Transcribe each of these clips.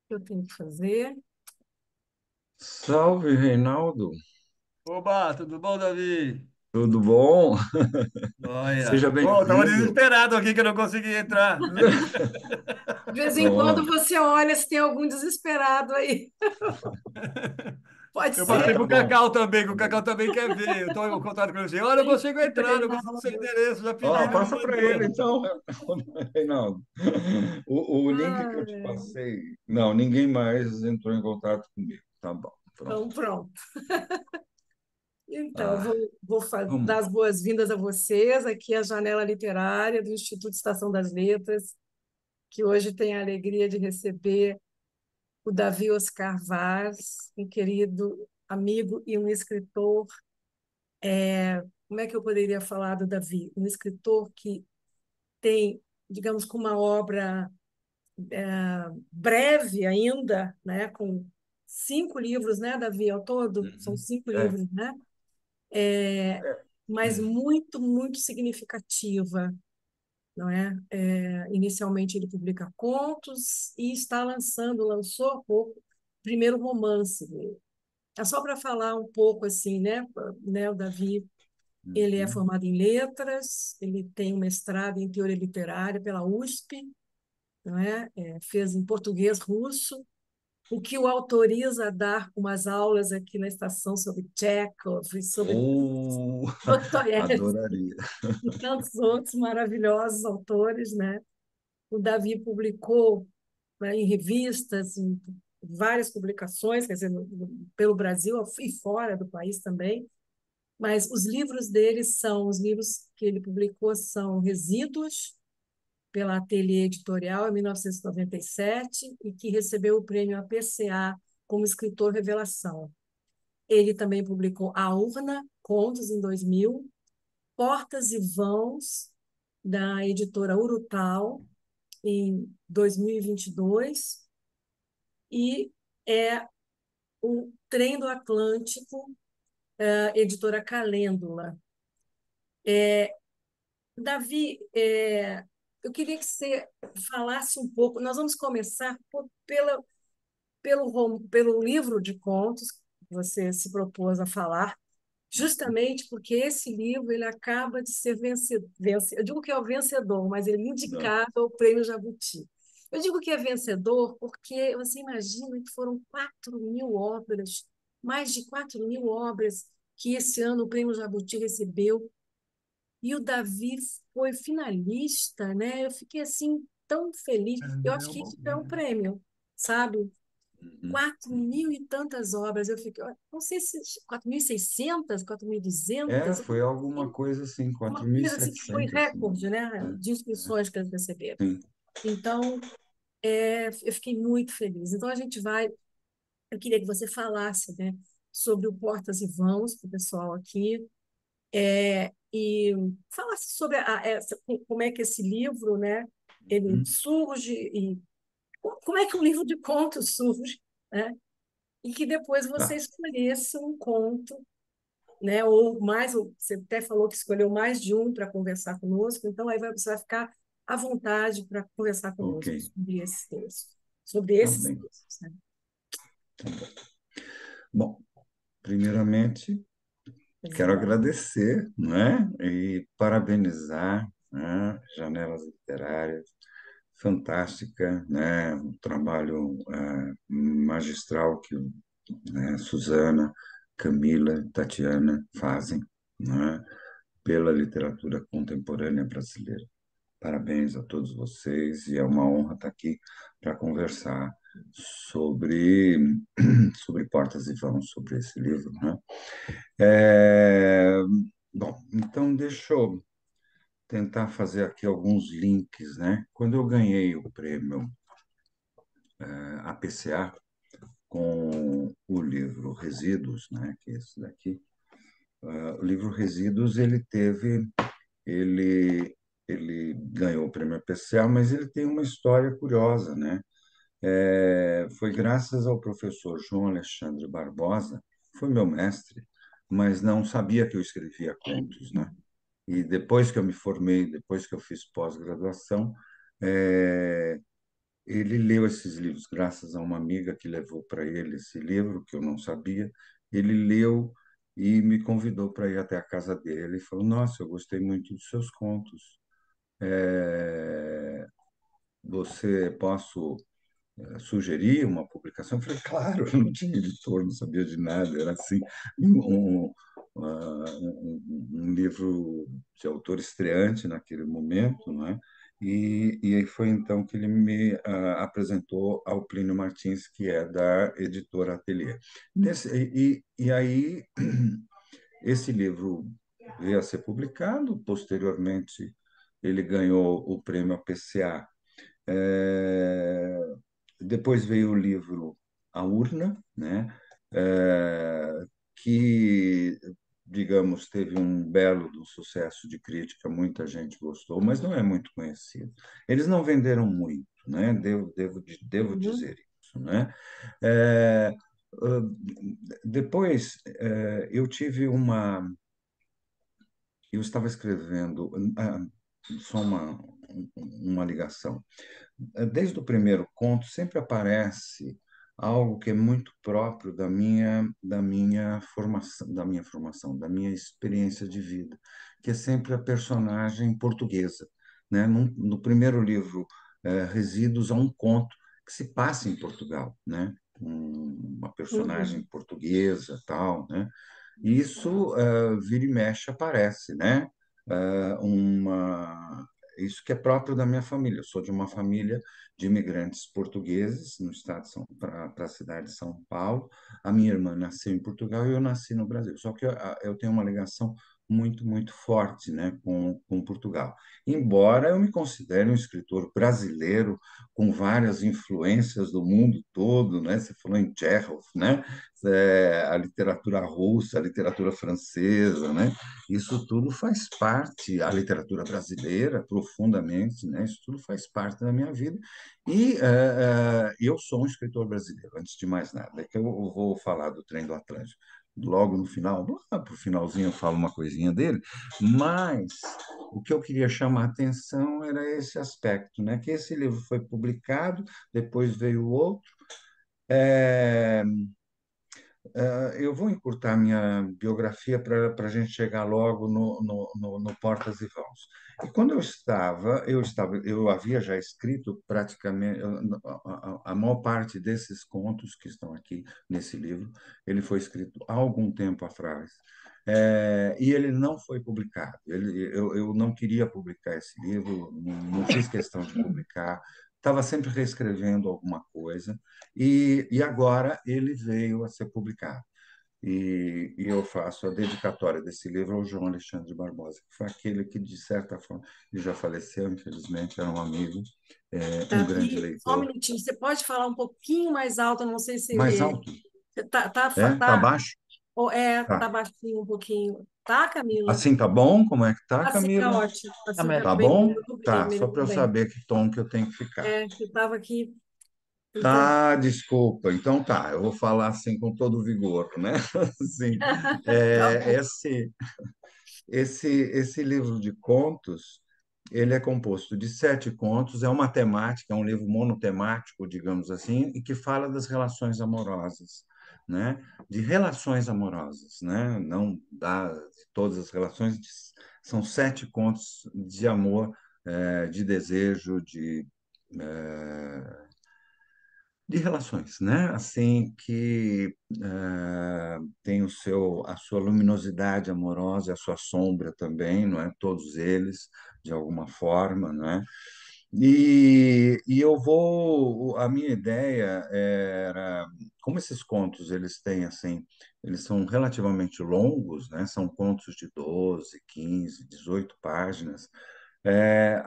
Que eu tenho que fazer. Salve, Reinaldo. Oba, tudo bom, Davi? Tudo bom? Seja Olha, oh, eu tava bem-vindo. desesperado aqui que eu não consegui entrar. De vez em quando Pronto. você olha se tem algum desesperado aí. Pode Tá Eu passei tá pro bom. Cacau também, que Tá o Cacau bom. também quer ver. Eu estou em contato com ele. Olha, eu não consigo entrar, não consigo seu endereço. Já pedi, Ó, ele não passa para ele, mandou. então, Reinaldo. O link que eu te Ai, passei. Não, ninguém mais entrou em contato comigo. Tá bom, então, pronto. pronto. Então, Ah, dar vamos as lá. boas-vindas a vocês. Aqui é a janela literária do Instituto Estação das Letras, que hoje tem a alegria de receber o Davi Oscar Vaz, um querido amigo e um escritor. Como é que eu poderia falar do Davi? Um escritor que tem, digamos, com uma obra breve ainda, né, com 5 livros, né, Davi, ao todo? São Uhum. 5 livros, né? É, É. mas muito, muito significativa, não é? Inicialmente ele publica contos e lançou há pouco o primeiro romance dele. É só para falar um pouco assim, né? O Davi, ele é Uhum. formado em letras, ele tem um mestrado em teoria literária pela USP, não é? Fez em português russo, o que o autoriza a dar umas aulas aqui na estação sobre Chekhov, e sobre Oh, Dostoiévski adoraria. e tantos outros maravilhosos autores, né? O Davi publicou, né, em revistas, em várias publicações, quer dizer, pelo Brasil e fora do país também. Mas os livros que ele publicou são Resíduos, pela Ateliê Editorial, em 1997, e que recebeu o prêmio APCA como escritor revelação. Ele também publicou A Urna, contos, em 2000, Portas e Vãos, da editora Urutau, em 2022, e é o Trem do Atlântico, da editora Calêndula. Davi, eu queria que você falasse um pouco. Nós vamos começar pelo livro de contos que você se propôs a falar, justamente porque esse livro ele acaba de ser vencedor. Eu digo que é o vencedor, mas ele é Não. indicado ao Prêmio Jabuti. Eu digo que é vencedor porque você imagina que foram 4.000 obras, mais de 4.000 obras que esse ano o Prêmio Jabuti recebeu, e o Davi foi finalista, né? Eu fiquei assim tão feliz. Eu acho que isso é um prêmio, sabe? Uhum. 4.000 e tantas obras. Eu fiquei, não sei se 4.600, É, 4.200, foi alguma coisa assim, uma quatro mil e coisa assim que foi setecentos se não me recorde, né, engano. de inscrições que eles receberam. Sim. Então, eu fiquei muito feliz. Então, eu queria que você falasse, né, sobre o Portas e Vãos para o pessoal aqui, e falasse sobre como é que esse livro, né, ele Uhum. surge e como é que um livro de contos surge, né? E que depois você Tá, escolhesse um conto, né? Ou mais, você até falou que escolheu mais de um para conversar conosco, então você vai ficar à vontade para conversar ok, conosco sobre esse texto, sobre tá esses bem. textos, né? Tá bom, primeiramente, Pois quero não. agradecer, né, e parabenizar, né, Janelas Literárias, fantástica, né, o trabalho magistral que né, Suzana, Camila, Tatiana fazem, né, pela literatura contemporânea brasileira. Parabéns a todos vocês e é uma honra estar aqui para conversar sobre sobre Portas e Vãos, sobre esse livro, né? É, bom, então deixa eu tentar fazer aqui alguns links, né? Quando eu ganhei o prêmio APCA com o livro Resíduos, né? Que é esse daqui, o livro Resíduos ele ele ganhou o prêmio APCA, mas ele tem uma história curiosa, né? Foi graças ao professor João Alexandre Barbosa, foi meu mestre, mas não sabia que eu escrevia contos, né? E depois que eu me formei, depois que eu fiz pós-graduação, é, ele leu esses livros, graças a uma amiga que levou para ele esse livro, que eu não sabia. Ele leu e me convidou para ir até a casa dele. Ele falou: Nossa, eu gostei muito dos seus contos. É, você posso sugerir uma publicação? Eu falei: Claro, eu não tinha editor, não sabia de nada. Era assim, um livro de autor estreante naquele momento, não é? E aí foi então que ele me apresentou ao Plínio Martins, que é da editora Ateliê. E aí esse livro veio a ser publicado, posteriormente ele ganhou o prêmio APCA. É, Depois veio o livro A Urna, né? É, que, digamos, teve um belo do sucesso de crítica, muita gente gostou, mas não é muito conhecido. Eles não venderam muito, né? Devo Uhum, dizer isso, né? É, ah, Depois, eu tive uma... Eu estava escrevendo... Só uma ligação. Desde o primeiro conto sempre aparece algo que é muito próprio da minha formação, da minha experiência de vida, que é sempre a personagem portuguesa, né? No primeiro livro, Resíduos, há um conto que se passa em Portugal, né? Uma personagem uhum, portuguesa, tal, né? E isso, vira e mexe, aparece, né? Isso que é próprio da minha família. Eu sou de uma família de imigrantes portugueses no estado de para a cidade de São Paulo. A minha irmã nasceu em Portugal e eu nasci no Brasil. Só que eu tenho uma ligação muito, muito forte, né, com Portugal. Embora eu me considere um escritor brasileiro com várias influências do mundo todo, né? Você falou em Chekhov, né? A literatura russa, a literatura francesa, né? Isso tudo faz parte, a literatura brasileira, profundamente, né? Isso tudo faz parte da minha vida. E eu sou um escritor brasileiro, antes de mais nada. É que eu vou falar do Trem do Atlântico logo no final, lá para o finalzinho eu falo uma coisinha dele, mas o que eu queria chamar a atenção era esse aspecto, né? Que esse livro foi publicado, depois veio outro. É, eu vou encurtar minha biografia para a gente chegar logo no Portas e Vãos. E quando eu havia já escrito praticamente a maior parte desses contos que estão aqui nesse livro, ele foi escrito há algum tempo atrás. E ele não foi publicado. Eu não queria publicar esse livro, não fiz questão de publicar, estava sempre reescrevendo alguma coisa, e agora ele veio a ser publicado. E eu faço a dedicatória desse livro ao João Alexandre Barbosa, que foi aquele que, de certa forma, ele já faleceu, infelizmente, era um amigo, um grande Davi, só um leitor. minutinho. Você pode falar um pouquinho mais alto? Eu não sei se Mais alto? Tá tá, baixo? tá Tá. baixinho um pouquinho. Tá, Camila? Assim tá bom? Como é que tá, Assim tá Camila? ótimo. Tá Assim tá melhor. Tá bem, bom? muito bem, Tá, só para melhorou eu bem. saber que tom que eu tenho que ficar. Eu estava aqui, então, Ah, desculpa. Então tá, eu vou falar assim com todo vigor, né? Assim, tá é, bom. esse, esse livro de contos, ele é composto de 7 contos, é uma temática, é um livro monotemático, digamos assim, e que fala das relações amorosas, né? De relações amorosas, né? Não de todas as relações, são 7 contos de amor, de desejo, eh, de relações, né? Assim que tem a sua luminosidade amorosa, e a sua sombra também, não é? Todos eles, de alguma forma, não é? A minha ideia era, como esses contos eles têm assim, eles são relativamente longos, né? São contos de 12, 15, 18 páginas.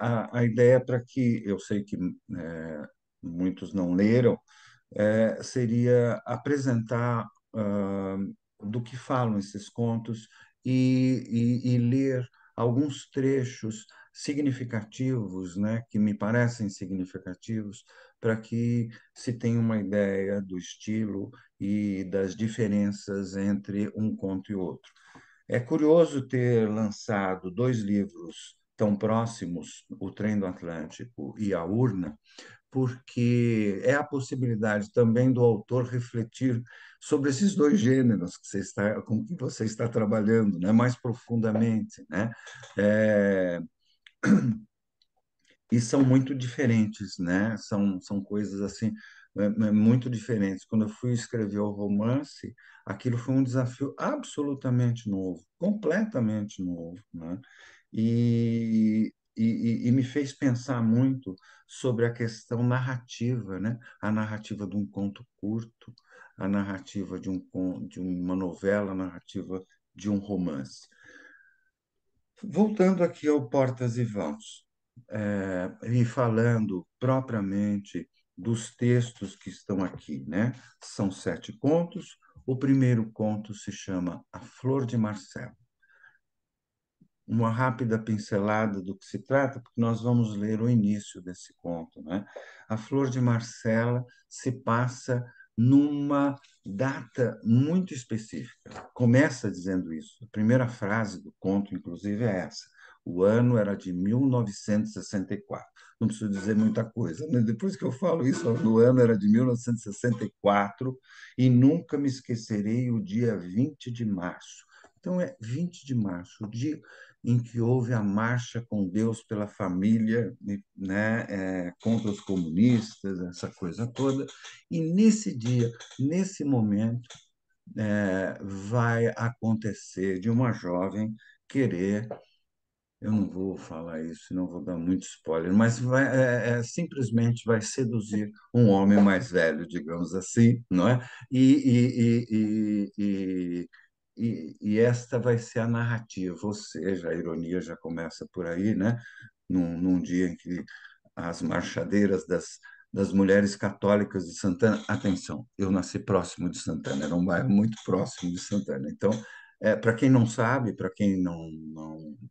A ideia é para que eu sei que muitos não leram, seria apresentar do que falam esses contos e ler alguns trechos significativos, né, que me parecem significativos, para que se tenha uma ideia do estilo e das diferenças entre um conto e outro. É curioso ter lançado dois livros tão próximos, O Trem do Atlântico e A Urna, porque é a possibilidade também do autor refletir sobre esses dois gêneros com que você está trabalhando, né, mais profundamente, né? É, e são muito diferentes, né? São coisas assim muito diferentes. Quando eu fui escrever o romance, aquilo foi um desafio absolutamente novo, completamente novo, né? E me fez pensar muito sobre a questão narrativa, né? A narrativa de um conto curto, a narrativa de uma novela, a narrativa de um romance. Voltando aqui ao Portas e Vãos, e falando propriamente dos textos que estão aqui, né? São 7 contos. O primeiro conto se chama A Flor de Marcelo. Uma rápida pincelada do que se trata, porque nós vamos ler o início desse conto, né? A Flor de Marcela se passa numa data muito específica. Começa dizendo isso. A primeira frase do conto, inclusive, é essa. O ano era de 1964. Não preciso dizer muita coisa, né? Depois que eu falo isso, o ano era de 1964 e nunca me esquecerei o dia 20 de março. Então, é 20 de março, o dia em que houve a marcha com Deus pela família, né, contra os comunistas, essa coisa toda. E nesse dia, nesse momento, vai acontecer de uma jovem querer, eu não vou falar isso, não vou dar muito spoiler, mas simplesmente vai seduzir um homem mais velho, digamos assim, não é? E esta vai ser a narrativa, ou seja, a ironia já começa por aí, né? Num dia em que as marchadeiras das mulheres católicas de Santana. Atenção, eu nasci próximo de Santana, era um bairro muito próximo de Santana. Então, para quem não sabe, para quem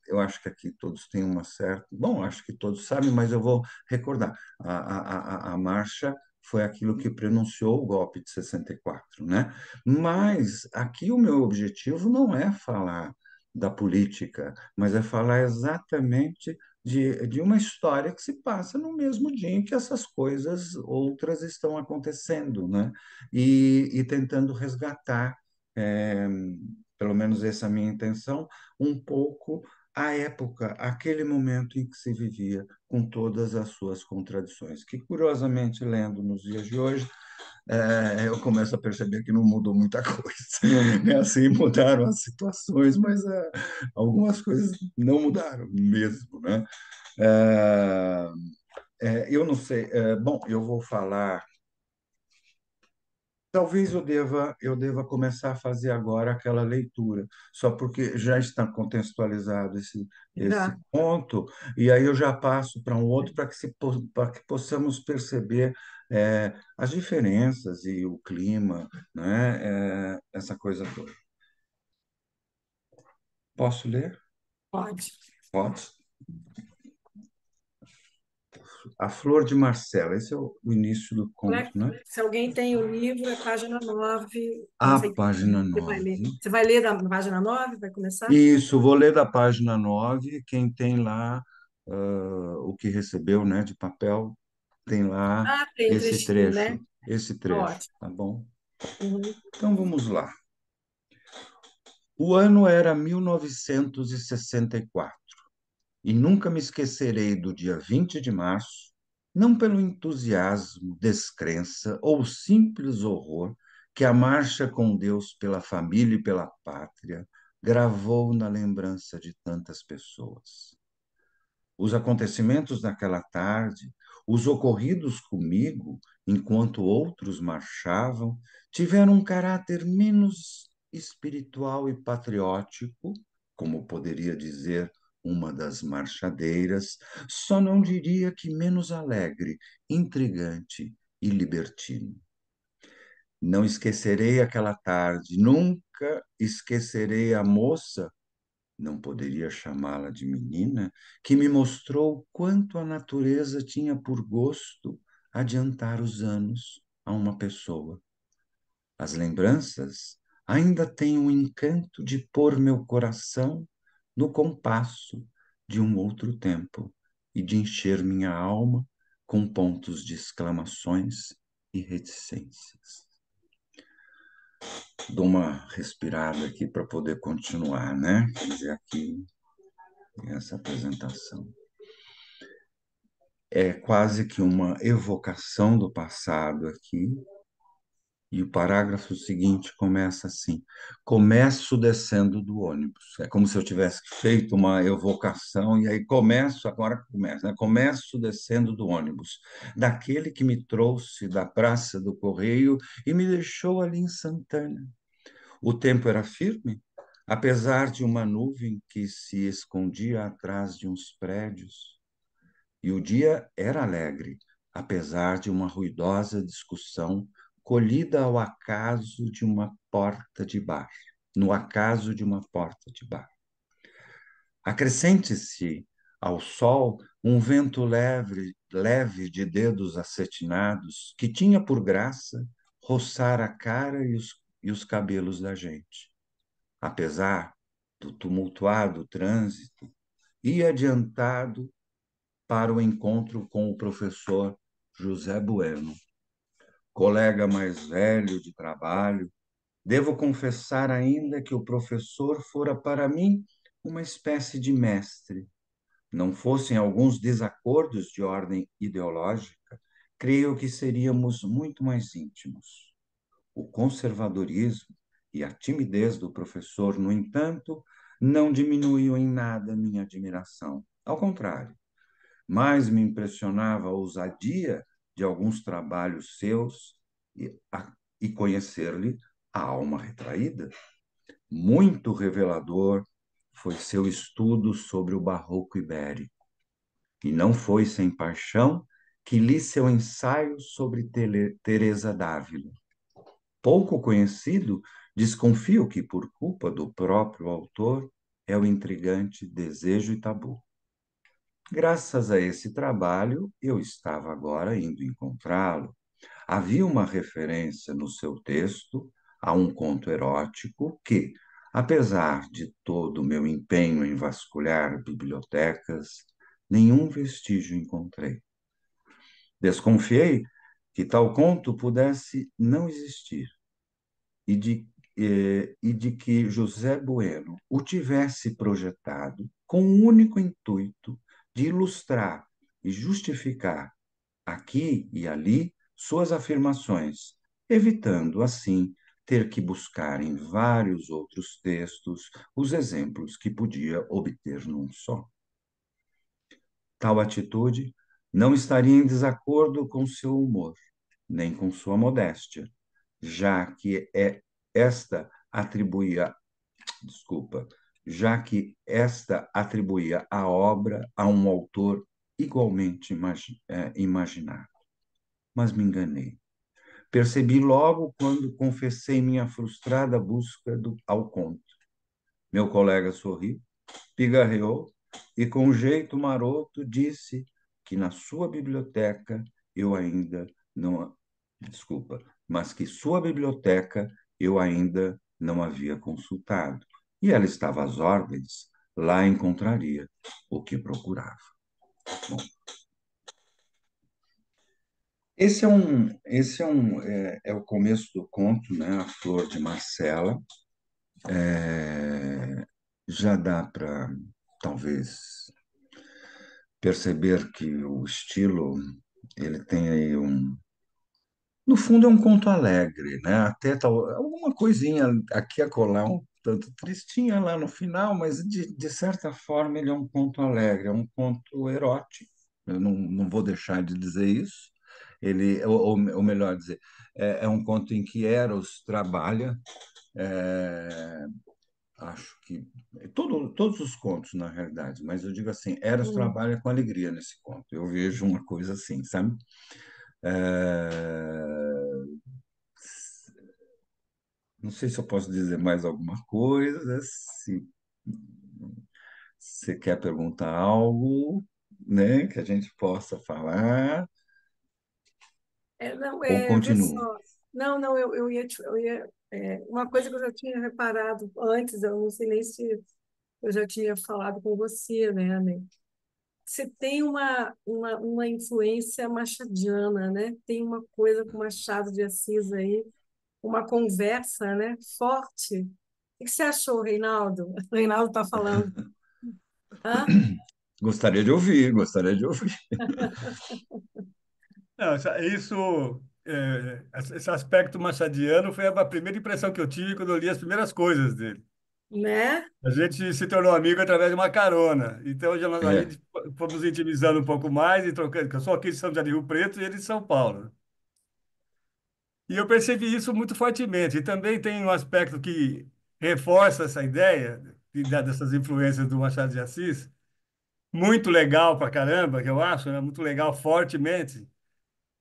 eu acho que aqui todos têm uma certa. Bom, acho que todos sabem, mas eu vou recordar. A marcha foi aquilo que pronunciou o golpe de 64, né? Mas aqui o meu objetivo não é falar da política, mas é falar exatamente de uma história que se passa no mesmo dia em que essas coisas outras estão acontecendo, né? E tentando resgatar, é, pelo menos essa é a minha intenção, um pouco a época, aquele momento em que se vivia com todas as suas contradições, que curiosamente, lendo nos dias de hoje, eu começo a perceber que não mudou muita coisa. É assim, mudaram as situações, mas algumas coisas não mudaram mesmo, né? É, eu não sei. Bom, eu vou falar. Talvez eu deva começar a fazer agora aquela leitura, só porque já está contextualizado esse Já. ponto, e aí eu já passo para um outro para que possamos perceber as diferenças e o clima, né? Essa coisa toda. Posso ler? Pode. Pode. A Flor de Marcela, esse é o início do conto, né? Se alguém tem o livro, é página 9. Não A sei se página você vai ler. 9. Você vai ler da página 9? Vai começar? Isso, vou ler da página 9. Quem tem lá o que recebeu, né, de papel, tem lá Ah, tem um esse trechinho, trecho, né? esse trecho, Ótimo. tá bom? Uhum. Então vamos lá. O ano era 1964 e nunca me esquecerei do dia 20 de março, não pelo entusiasmo, descrença ou simples horror que a marcha com Deus pela família e pela pátria gravou na lembrança de tantas pessoas. Os acontecimentos daquela tarde, os ocorridos comigo, enquanto outros marchavam, tiveram um caráter menos espiritual e patriótico, como poderia dizer uma das marchadeiras, só não diria que menos alegre, intrigante e libertino. Não esquecerei aquela tarde, nunca esquecerei a moça, não poderia chamá-la de menina, que me mostrou quanto a natureza tinha por gosto adiantar os anos a uma pessoa. As lembranças, ainda tenho o encanto de pôr meu coração no compasso de um outro tempo e de encher minha alma com pontos de exclamações e reticências. Dou uma respirada aqui para poder continuar, né? Quer dizer, aqui, essa apresentação. É quase que uma evocação do passado aqui, e o parágrafo seguinte começa assim: começo descendo do ônibus. É como se eu tivesse feito uma evocação, e aí começo, agora começa, né? Começo descendo do ônibus, daquele que me trouxe da Praça do Correio e me deixou ali em Santana. O tempo era firme, apesar de uma nuvem que se escondia atrás de uns prédios. E o dia era alegre, apesar de uma ruidosa discussão colhida ao acaso de uma porta de bar, no acaso de uma porta de bar. Acrescente-se ao sol um vento leve, leve de dedos acetinados que tinha por graça roçar a cara e os cabelos da gente. Apesar do tumultuado trânsito, ia adiantado para o encontro com o professor José Bueno, colega mais velho de trabalho. Devo confessar ainda que o professor fora para mim uma espécie de mestre. Não fossem alguns desacordos de ordem ideológica, creio que seríamos muito mais íntimos. O conservadorismo e a timidez do professor, no entanto, não diminuiu em nada minha admiração. Ao contrário, mais me impressionava a ousadia de alguns trabalhos seus e conhecer-lhe a alma retraída. Muito revelador foi seu estudo sobre o barroco ibérico, e não foi sem paixão que li seu ensaio sobre Teresa d'Ávila. Pouco conhecido, desconfio que, por culpa do próprio autor, é o intrigante Desejo e Tabu. Graças a esse trabalho, eu estava agora indo encontrá-lo. Havia uma referência no seu texto a um conto erótico que, apesar de todo o meu empenho em vasculhar bibliotecas, nenhum vestígio encontrei. Desconfiei que tal conto pudesse não existir e de que José Bueno o tivesse projetado com o único intuito de ilustrar e justificar aqui e ali suas afirmações, evitando assim ter que buscar em vários outros textos os exemplos que podia obter num só. Tal atitude não estaria em desacordo com seu humor, nem com sua modéstia, já que desculpa, já que esta atribuía a obra a um autor igualmente imaginável. Mas me enganei. Percebi logo quando confessei minha frustrada busca ao conto. Meu colega sorriu, pigarreou e, com um jeito maroto, disse que na sua biblioteca eu ainda não. Desculpa, mas que sua biblioteca eu ainda não havia consultado. E ela estava às ordens, lá encontraria o que procurava. Bom, é o começo do conto, né? A Flor de Marcela. Já dá para, talvez, perceber que o estilo, ele tem aí um... No fundo, é um conto alegre, né? Até tal, alguma coisinha aqui a colar, um tanto tristinha lá no final, mas de certa forma ele é um conto alegre, é um conto erótico. Eu não vou deixar de dizer isso. Ou melhor dizer, é um conto em que Eros trabalha. é, Acho que todos os contos, na realidade, mas eu digo assim, Eros Hum. trabalha com alegria nesse conto. Eu vejo uma coisa assim, sabe? É, Não sei se eu posso dizer mais alguma coisa, se você quer perguntar algo, né, que a gente possa falar, Não, ou vê continuo. só. Não, não, eu ia. Uma coisa que eu já tinha reparado antes, eu não sei nem se eu já tinha falado com você, né? Você tem uma influência machadiana, né? Tem uma coisa com Machado de Assis aí, uma conversa, né? Forte. O que você achou, Reinaldo? O Reinaldo está falando. Hã? Gostaria de ouvir, gostaria de ouvir. Não, esse aspecto machadiano foi a primeira impressão que eu tive quando eu li as primeiras coisas dele. Né? A gente se tornou amigo através de uma carona. Então, a É. gente fomos intimizando um pouco mais e trocando, que eu sou aqui de São José de Rio Preto e ele de São Paulo. E eu percebi isso muito fortemente. E também tem um aspecto que reforça essa ideia dessas influências do Machado de Assis, muito legal pra caramba, que eu acho, né? Muito legal fortemente.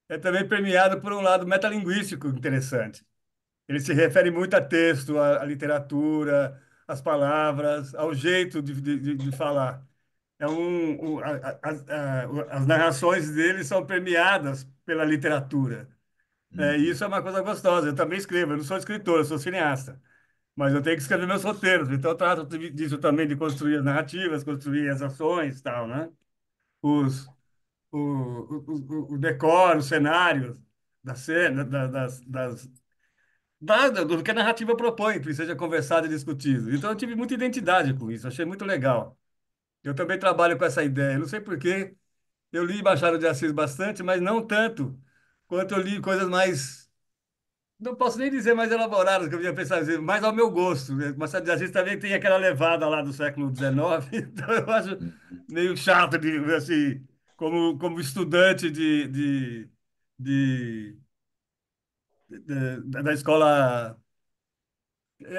É também premiado por um lado metalinguístico interessante. Ele se refere muito a texto, à literatura, às palavras, ao jeito de falar. As narrações dele são premiadas pela literatura. E Uhum, isso é uma coisa gostosa. Eu também escrevo, eu não sou escritor, eu sou cineasta. Mas eu tenho que escrever meus roteiros. Então, eu trato disso também, de construir as narrativas, construir as ações e tal, né? Os, o decoro, os cenários da cena, do que a narrativa propõe, que seja conversado e discutido. Então, eu tive muita identidade com isso, achei muito legal. Eu também trabalho com essa ideia. Não sei por quê, eu li Machado de Assis bastante, mas não tanto quanto eu li coisas mais, não posso nem dizer mais elaboradas, que eu ia pensar, assim, mais ao meu gosto, né? Machado de Assis também tem aquela levada lá do século XIX, então eu acho uhum, meio chato, de, assim, como estudante de, da escola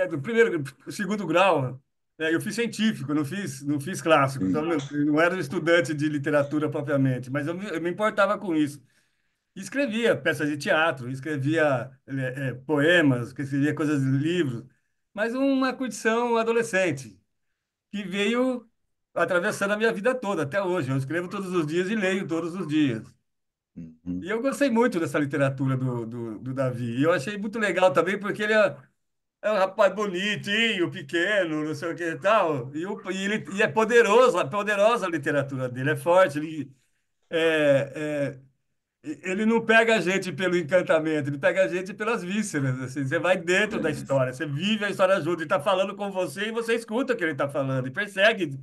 do primeiro, segundo grau. Eu fiz científico, não fiz clássico, então sim. não era um estudante de literatura propriamente, mas eu me importava com isso. E escrevia peças de teatro, escrevia poemas, escrevia coisas, livros, mas uma curtição adolescente que veio atravessando a minha vida toda, até hoje. Eu escrevo todos os dias e leio todos os dias. Uhum, E eu gostei muito dessa literatura do Davi. E eu achei muito legal também, porque ele é um rapaz bonitinho, pequeno, não sei o que e tal. E é poderoso, poderosa a literatura dele, é forte. É, ele não pega a gente pelo encantamento, ele pega a gente pelas vísceras. Assim. Você vai dentro da é, história, você vive a história junto, ele está falando com você e você escuta o que ele está falando e persegue.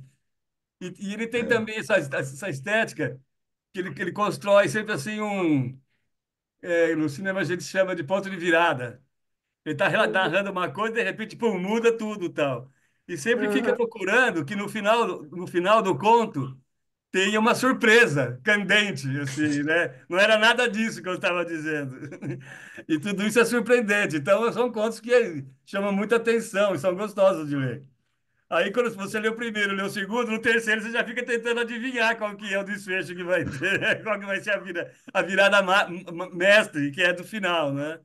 E ele tem é, também essa estética que ele constrói sempre assim no cinema a gente chama de ponto de virada. Ele está narrando uma coisa e de repente, pum, muda tudo tal. E sempre fica Aham. procurando que no final do conto tenha uma surpresa candente, assim, né? Não era nada disso que eu estava dizendo. E tudo isso é surpreendente. Então, são contos que chamam muita atenção e são gostosos de ler. Aí, quando você lê o primeiro, lê o segundo, no terceiro você já fica tentando adivinhar qual que é o desfecho que vai ter, qual que vai ser a virada mestre, que é do final, né?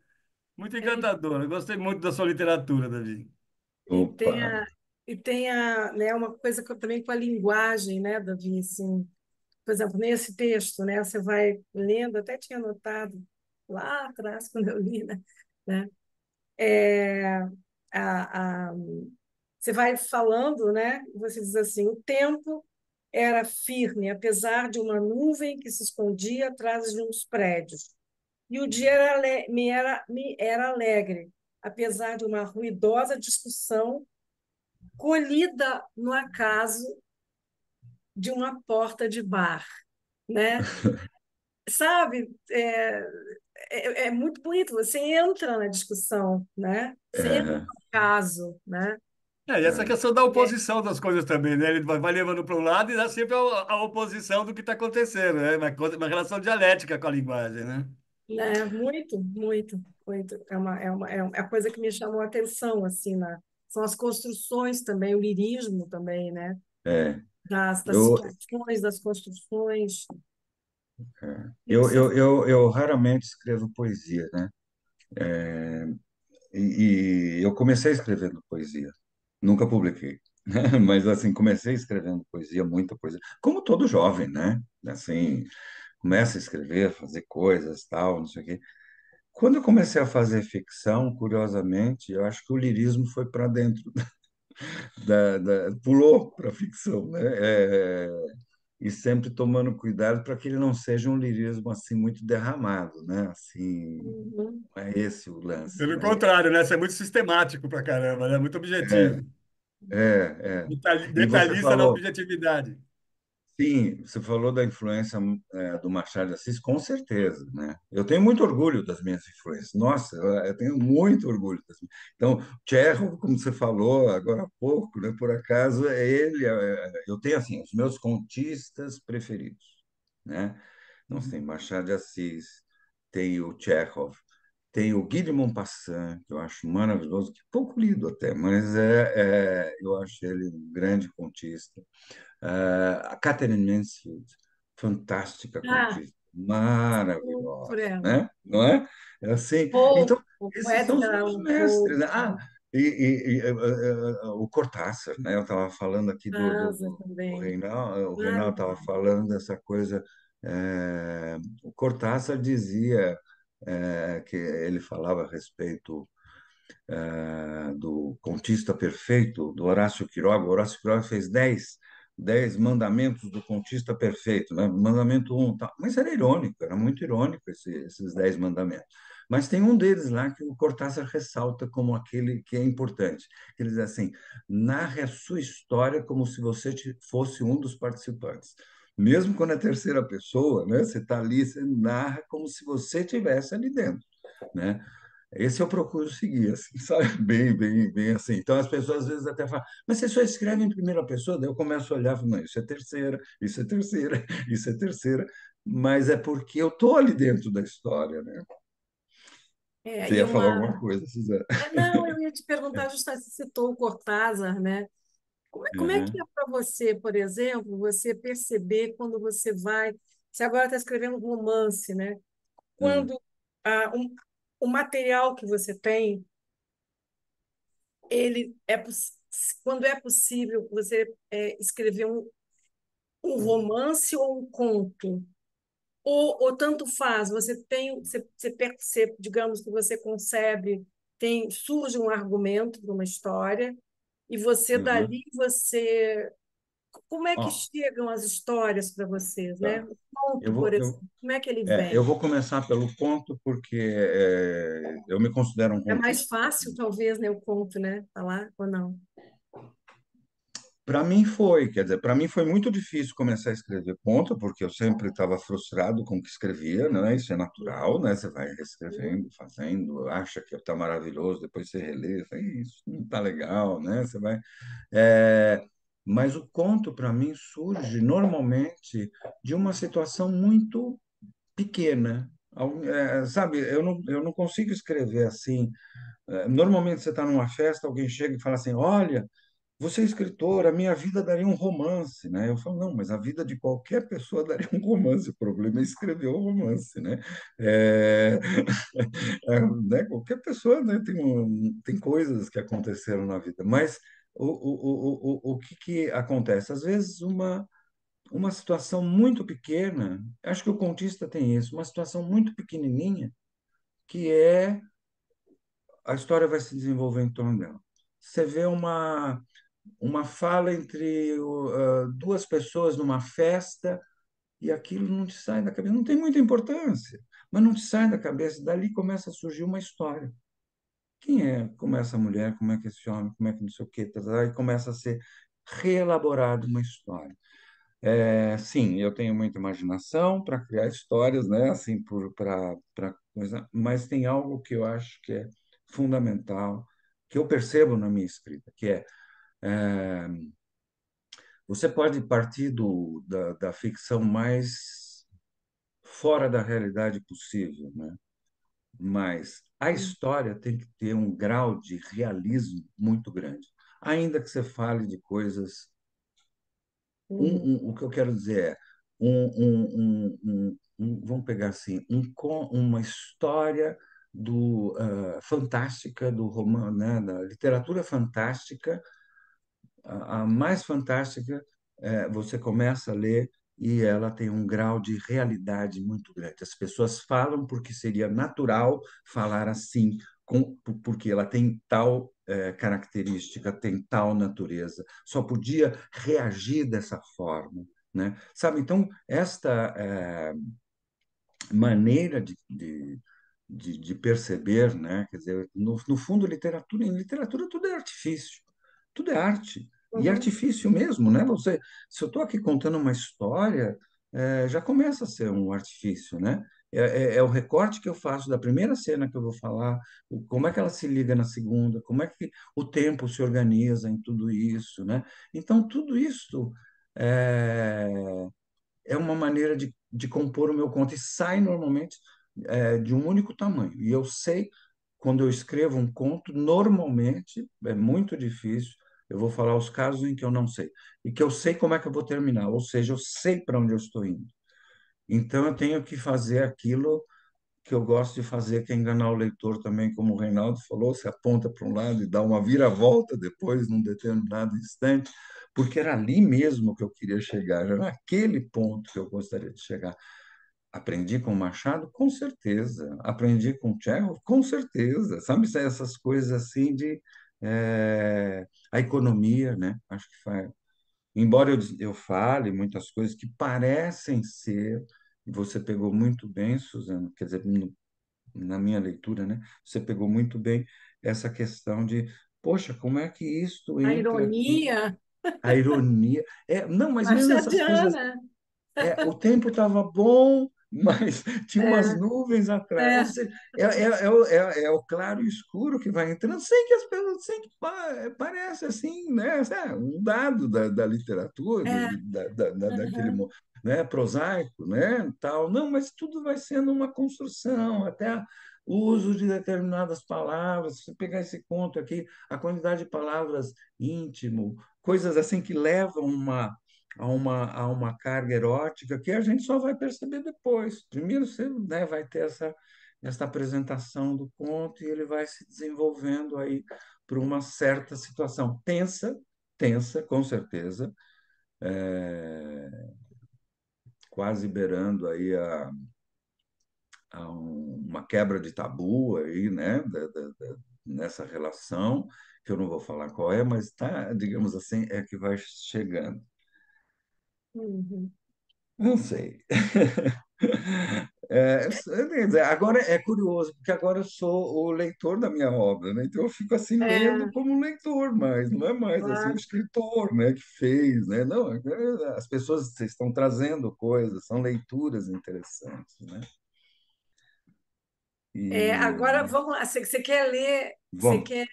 Muito E, encantador. Eu gostei muito da sua literatura, Davi. e opa, tem né, uma coisa que também com a linguagem, né, Davi, assim, por exemplo, nesse texto, né, você vai lendo, até tinha notado lá atrás, quando eu li, né, é, a, a, você vai falando, né, você diz assim, o tempo era firme, apesar de uma nuvem que se escondia atrás de uns prédios. E o dia me era alegre, apesar de uma ruidosa discussão colhida no acaso de uma porta de bar, né? Sabe? É muito bonito. Você entra na discussão, né? Você entra é, no caso, né? E essa é, questão da É, oposição das coisas também, né? Ele vai levando para um lado e dá sempre a oposição do que está acontecendo, né? Uma relação dialética com a linguagem, né? né? Muito, muito, muito. É a coisa que me chamou a atenção, assim, são as construções também, o lirismo também, né? é. Das Eu, situações, das construções. E eu, você eu, eu, eu raramente escrevo poesia, né? E eu comecei escrevendo poesia, nunca publiquei, né? Mas assim, comecei escrevendo poesia, muita poesia, como todo jovem, né? Assim, começa a escrever, fazer coisas, tal, não sei o quê. Quando eu comecei a fazer ficção, curiosamente, eu acho que o lirismo foi para dentro pulou para a ficção, né? E sempre tomando cuidado para que ele não seja um lirismo assim muito derramado, né? Assim, Uhum. não é esse o lance, Pelo né? contrário, né? Você é muito sistemático pra caramba, né? Muito É, objetivo. é. E você Detalhista na falou, objetividade. sim, você falou da influência do Machado de Assis, com certeza, né? Eu tenho muito orgulho das minhas influências. Nossa, eu tenho muito orgulho das minhas. Então, Tchekhov, como você falou agora há pouco, né? Por acaso, eu tenho assim os meus contistas preferidos, né? Não tem Machado de Assis, tem o Tchekhov, tem o Guy de Maupassant, que eu acho maravilhoso, que pouco lido até, mas eu acho ele um grande contista. A Catherine Mansfield, fantástica Ah, contista, por maravilhosa, ela. né? Não é? É assim, então, Paul, o esses são os Edgar meus Allan mestres, Poe, né? O Cortázar, né? Eu estava falando aqui Asa também. O Reinaldo estava Maravilhoso. falando dessa coisa. O Cortázar dizia que ele falava a respeito do Contista Perfeito, do Horácio Quiroga. O Horácio Quiroga fez 10 mandamentos do Contista Perfeito, né? Mandamento um, tá. Mas era irônico, era muito irônico esses 10 mandamentos. Mas tem um deles lá que o Cortázar ressalta como aquele que é importante. Ele diz assim: narre a sua história como se você fosse um dos participantes. Mesmo quando é terceira pessoa, né? Você está ali, você narra como se você estivesse ali dentro, né? Esse eu procuro seguir, assim, sabe? Bem, bem, bem assim. Então, as pessoas às vezes até falam, mas você só escreve em primeira pessoa? Daí eu começo a olhar e falo, não, isso é terceira, isso é terceira, isso é terceira. Mas é porque eu estou ali dentro da história, né? É, Você e ia falar uma. alguma coisa, Suzana? Não, eu ia te perguntar, justamente, você citou o Cortázar, né? Como é que Uhum, é para você, por exemplo, você perceber quando você vai. Você agora está escrevendo um romance, né? uhum, Quando o material que você tem, ele quando é possível você escrever um romance ou um conto. Ou tanto faz, você percebe, digamos que você concebe, surge um argumento para uma história, e você uhum. dali, como é que Ó, chegam as histórias para vocês, né? tá. O conto, Eu por vou, exemplo, eu, como é que ele eu vem? vou começar pelo conto, porque eu me considero um É mais contista. fácil, talvez, né, o conto, né? Falar ou não? Para mim foi, quer dizer, para mim foi muito difícil começar a escrever conto, porque eu sempre estava frustrado com o que escrevia, né? Isso é natural, né? Você vai Uhum. reescrevendo, fazendo, acha que está maravilhoso, depois você relê, fala, isso não está legal, né? Você vai. É, Mas o conto para mim surge normalmente de uma situação muito pequena. Sabe, eu não consigo escrever assim. Normalmente você está numa festa, alguém chega e fala assim: Olha, você é escritor, a minha vida daria um romance, né? Eu falo, não, mas a vida de qualquer pessoa daria um romance. O problema é escrever o romance, né? É, né? Qualquer pessoa, né, tem coisas que aconteceram na vida, mas o que acontece? Às vezes uma situação muito pequena, acho que o contista tem isso, uma situação muito pequenininha, que a história vai se desenvolver em torno dela. Você vê uma fala entre duas pessoas numa festa e aquilo não te sai da cabeça. Não tem muita importância, mas não te sai da cabeça. Dali começa a surgir uma história. Quem é? Como é essa mulher? Como é que esse homem? Como é que não sei o quê? Tá, tá, tá, e começa a ser reelaborada uma história. Sim, eu tenho muita imaginação para criar histórias, né? Assim, para coisa, mas tem algo que eu acho que é fundamental, que eu percebo na minha escrita, que é você pode partir da ficção mais fora da realidade possível, né? Mas a história tem que ter um grau de realismo muito grande. Ainda que você fale de coisas. Uhum. O que eu quero dizer é. Vamos pegar assim: uma história fantástica do romano, né, da literatura fantástica, a mais fantástica, você começa a ler. e ela tem um grau de realidade muito grande. As pessoas falam porque seria natural falar assim, porque ela tem tal característica, tem tal natureza, só podia reagir dessa forma, né? Sabe? Então, esta maneira de perceber, né? Quer dizer, no fundo, em literatura tudo é artifício, tudo é arte. E Uhum. artifício mesmo, né? Se eu estou aqui contando uma história, já começa a ser um artifício, né? É o recorte que eu faço da primeira cena que eu vou falar, como é que ela se liga na segunda, como é que o tempo se organiza em tudo isso, né? Então, tudo isso é, é uma maneira de compor o meu conto e sai normalmente de um único tamanho. E eu sei, quando eu escrevo um conto, normalmente é muito difícil. Eu vou falar os casos em que eu não sei e que eu sei como é que eu vou terminar, ou seja, eu sei para onde eu estou indo. Então eu tenho que fazer aquilo que eu gosto de fazer, que é enganar o leitor também, como o Reinaldo falou, se aponta para um lado e dá uma viravolta depois, num determinado instante, porque era ali mesmo que eu queria chegar, era naquele ponto que eu gostaria de chegar. Aprendi com Machado? Com certeza. Aprendi com Tchekhov? Com certeza. Sabe, essas coisas assim de... a economia, né? Acho que faz... Embora eu fale muitas coisas que parecem ser, e você pegou muito bem, Suzano, quer dizer, na minha leitura, né? Você pegou muito bem essa questão de, poxa, como é que isto A entra aqui? ironia A ironia. Não, mas mesmo essas coisas. machadiana. O tempo estava bom, mas tinha umas É, nuvens atrás. Ou é, seja, é o claro e escuro que vai entrando, sem que as pessoas, sem que parece assim, né? Um dado da literatura, é. daquele Uhum. né, prosaico, né? Tal. Não, mas tudo vai sendo uma construção, até o uso de determinadas palavras. Se você pegar esse conto aqui, a quantidade de palavras íntimo, coisas assim que levam a uma carga erótica que a gente só vai perceber depois. Primeiro você, né, vai ter essa apresentação do conto e ele vai se desenvolvendo aí para uma certa situação tensa, tensa, com certeza, quase beirando aí uma quebra de tabu aí, né, nessa relação, que eu não vou falar qual é, mas tá, digamos assim, é que vai chegando. Uhum. Não sei. Quer dizer, agora é curioso, porque agora eu sou o leitor da minha obra, né? Então eu fico assim lendo É, como um leitor, mas não é mais assim o claro. escritor, né, que fez, né? Não, as pessoas estão trazendo coisas, são leituras interessantes, né? Agora E vamos lá. Você quer ler? Você vamos, quer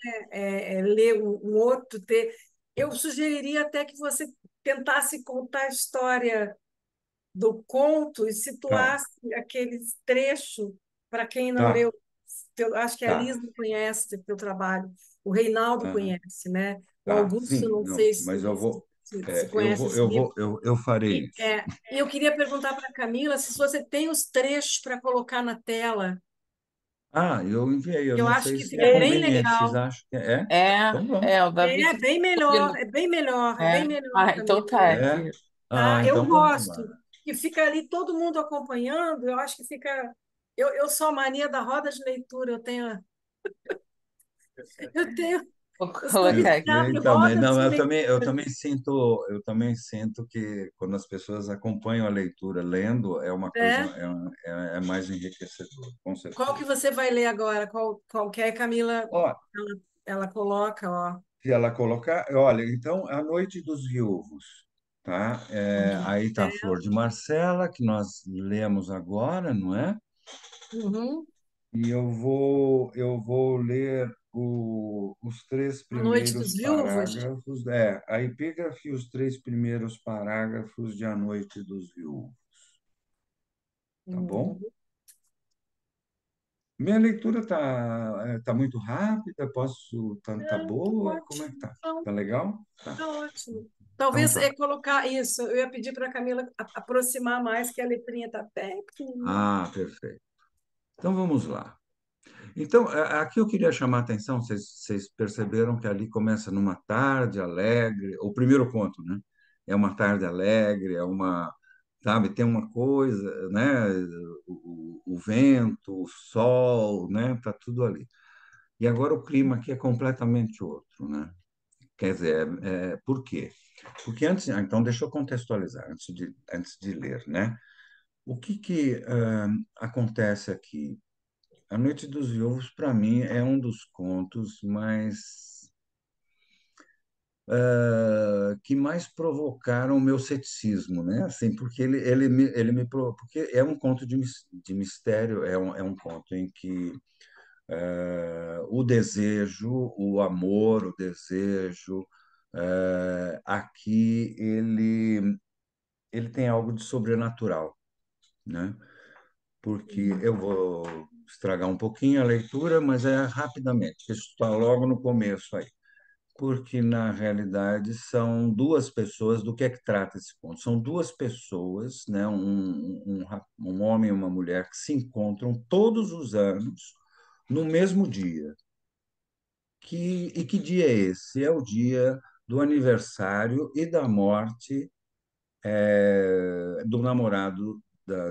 ler um outro texto? Eu sugeriria até que você tentasse contar a história do conto e tá, situasse aquele trecho para quem não tá, leu. Eu acho que a tá, Liz não conhece o teu trabalho, o Reinaldo aham, conhece, né? O tá, Augusto, sim, não não, sei mas eu vou, se conhece esse eu livro. vou, eu farei isso. E eu queria perguntar para a Camila se você tem os trechos para colocar na tela. Eu enviei, eu Eu não acho sei que se é fica bem conveniente, vocês legal. acham que é? Então vamos. O Davi É disse bem que melhor, combina. é bem melhor, é bem É. melhor, Ah, então Camila. tá, É? Tá? Eu Então vamos lá. gosto. Que fica ali todo mundo acompanhando. Eu acho que fica. Eu sou a mania da roda de leitura. Eu tenho, vou eu sou colocar Eu aqui. viciada sei em também. roda Não, de eu também leitura. sinto que quando as pessoas acompanham a leitura lendo, é uma coisa, É? é mais enriquecedor, com Qual que certeza. você vai ler agora? Qual que é, Camila? Ó, Ela coloca, ó. se ela colocar, olha, então, A Noite dos Viúvos, tá? Aí tá a Flor de Marcela, que nós lemos agora, não é? Uhum. E eu vou ler os três A Noite primeiros dos Viúvos? parágrafos, a epígrafe e os três primeiros parágrafos de A Noite dos Viúvos, tá bom? Uhum. Minha leitura tá muito rápida, tá Não, tá boa, como é que ótimo. tá? Não, Tá legal? Tá. tá ótimo. Então Talvez tá. colocar isso. Eu ia pedir para a Camila aproximar mais, que a letrinha está bem pequenininha. Perfeito. Então vamos lá. Então, aqui eu queria chamar a atenção, vocês perceberam que ali começa numa tarde alegre, o primeiro conto, né? É uma tarde alegre, sabe? Tem uma coisa, né? O vento, o sol, né? Tá tudo ali. E agora o clima aqui é completamente outro, né? Quer dizer, por quê? Porque antes, então deixa eu contextualizar antes de ler, né? O que acontece aqui? A Noite dos Viúvos, para mim, é um dos contos que mais provocaram o meu ceticismo, né? Assim, porque porque é um conto de mistério, é um conto em que o desejo, o amor, o desejo, aqui ele tem algo de sobrenatural, né? Porque Uhum. eu vou estragar um pouquinho a leitura, mas é rapidamente, isso está logo no começo aí. Porque, na realidade, são duas pessoas. Do que é que trata esse conto? São duas pessoas, né? Um homem e uma mulher que se encontram todos os anos no mesmo dia. E que dia é esse? É o dia do aniversário e da morte do namorado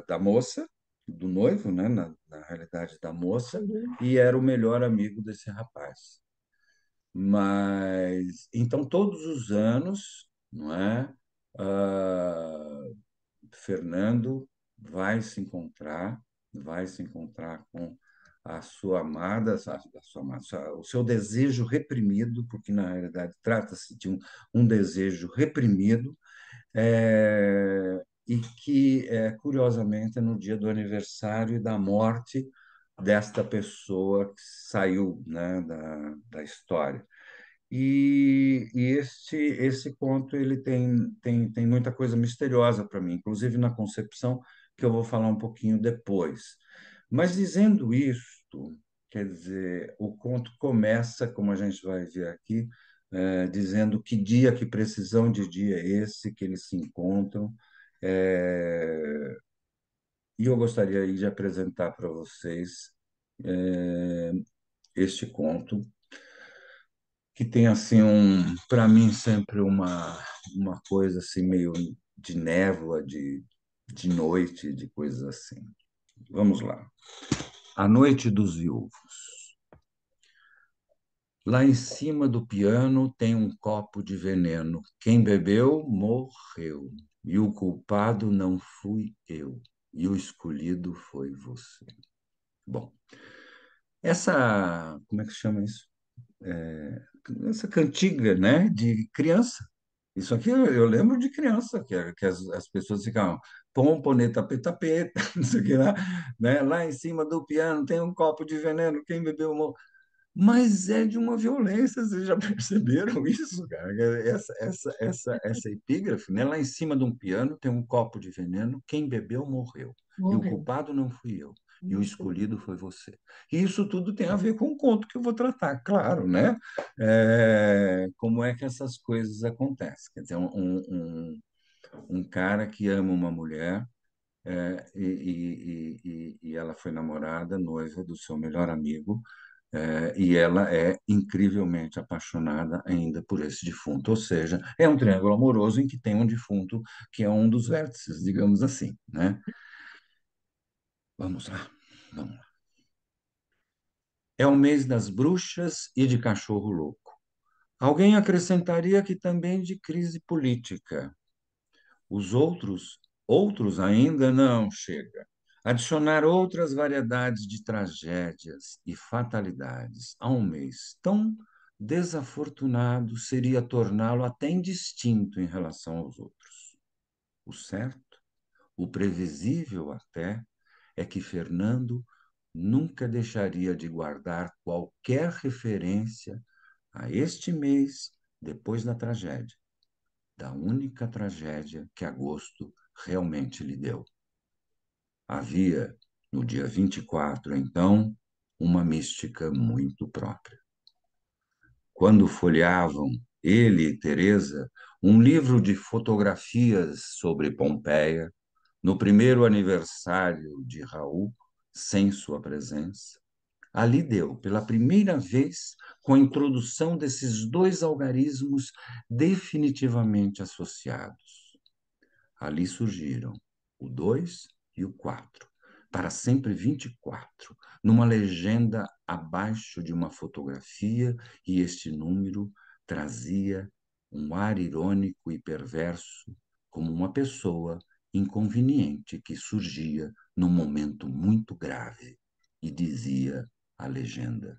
da moça, do noivo, né? Na realidade, da moça, Uhum. e era o melhor amigo desse rapaz. Mas então todos os anos, não é? Ah, Fernando vai se encontrar com a sua amada, o seu desejo reprimido, porque na realidade trata-se de um desejo reprimido, e que, curiosamente, é no dia do aniversário e da morte desta pessoa que saiu, né, da história. E esse conto ele tem muita coisa misteriosa para mim, inclusive na concepção, que eu vou falar um pouquinho depois. Mas dizendo isto, quer dizer, o conto começa, como a gente vai ver aqui, dizendo que dia, que precisão de dia é esse que eles se encontram. É, e eu gostaria aí de apresentar para vocês este conto que tem assim para mim sempre uma coisa assim meio de névoa, de noite, de coisas assim. Vamos lá. A Noite dos Viúvos. Lá em cima do piano tem um copo de veneno. Quem bebeu, morreu. E o culpado não fui eu. E o escolhido foi você. Bom, como é que se chama isso? Essa cantiga, né, de criança. Isso aqui eu lembro de criança, que as pessoas ficavam pompone, tapete, tapete, não sei o que lá, né? Lá em cima do piano tem um copo de veneno, quem bebeu morre. Mas é de uma violência, vocês já perceberam isso, cara? Essa epígrafe, né? Lá em cima de um piano tem um copo de veneno, quem bebeu morreu. E o Morreu. culpado não fui eu, e o Isso. escolhido foi você. E isso tudo tem a ver com o conto que eu vou tratar, claro, né? Como é que essas coisas acontecem? Quer dizer, um cara que ama uma mulher, e ela foi namorada, noiva do seu melhor amigo, e ela é incrivelmente apaixonada ainda por esse defunto. Ou seja, é um triângulo amoroso em que tem um defunto que é um dos vértices, digamos assim, né? Vamos lá, vamos lá. É o mês das bruxas e de cachorro louco. Alguém acrescentaria que também de crise política. Os outros ainda não chega. Adicionar outras variedades de tragédias e fatalidades a um mês tão desafortunado seria torná-lo até indistinto em relação aos outros. O certo, o previsível até, é que Fernando nunca deixaria de guardar qualquer referência a este mês depois da tragédia, da única tragédia que agosto realmente lhe deu. Havia, no dia 24, então, uma mística muito própria. Quando folheavam, ele e Teresa, um livro de fotografias sobre Pompeia, no primeiro aniversário de Raul, sem sua presença, ali deu, pela primeira vez, com a introdução desses dois algarismos definitivamente associados. Ali surgiram o 2 e o 4, para sempre 24, numa legenda abaixo de uma fotografia, e este número trazia um ar irônico e perverso, como uma pessoa inconveniente que surgia num momento muito grave, e dizia a legenda: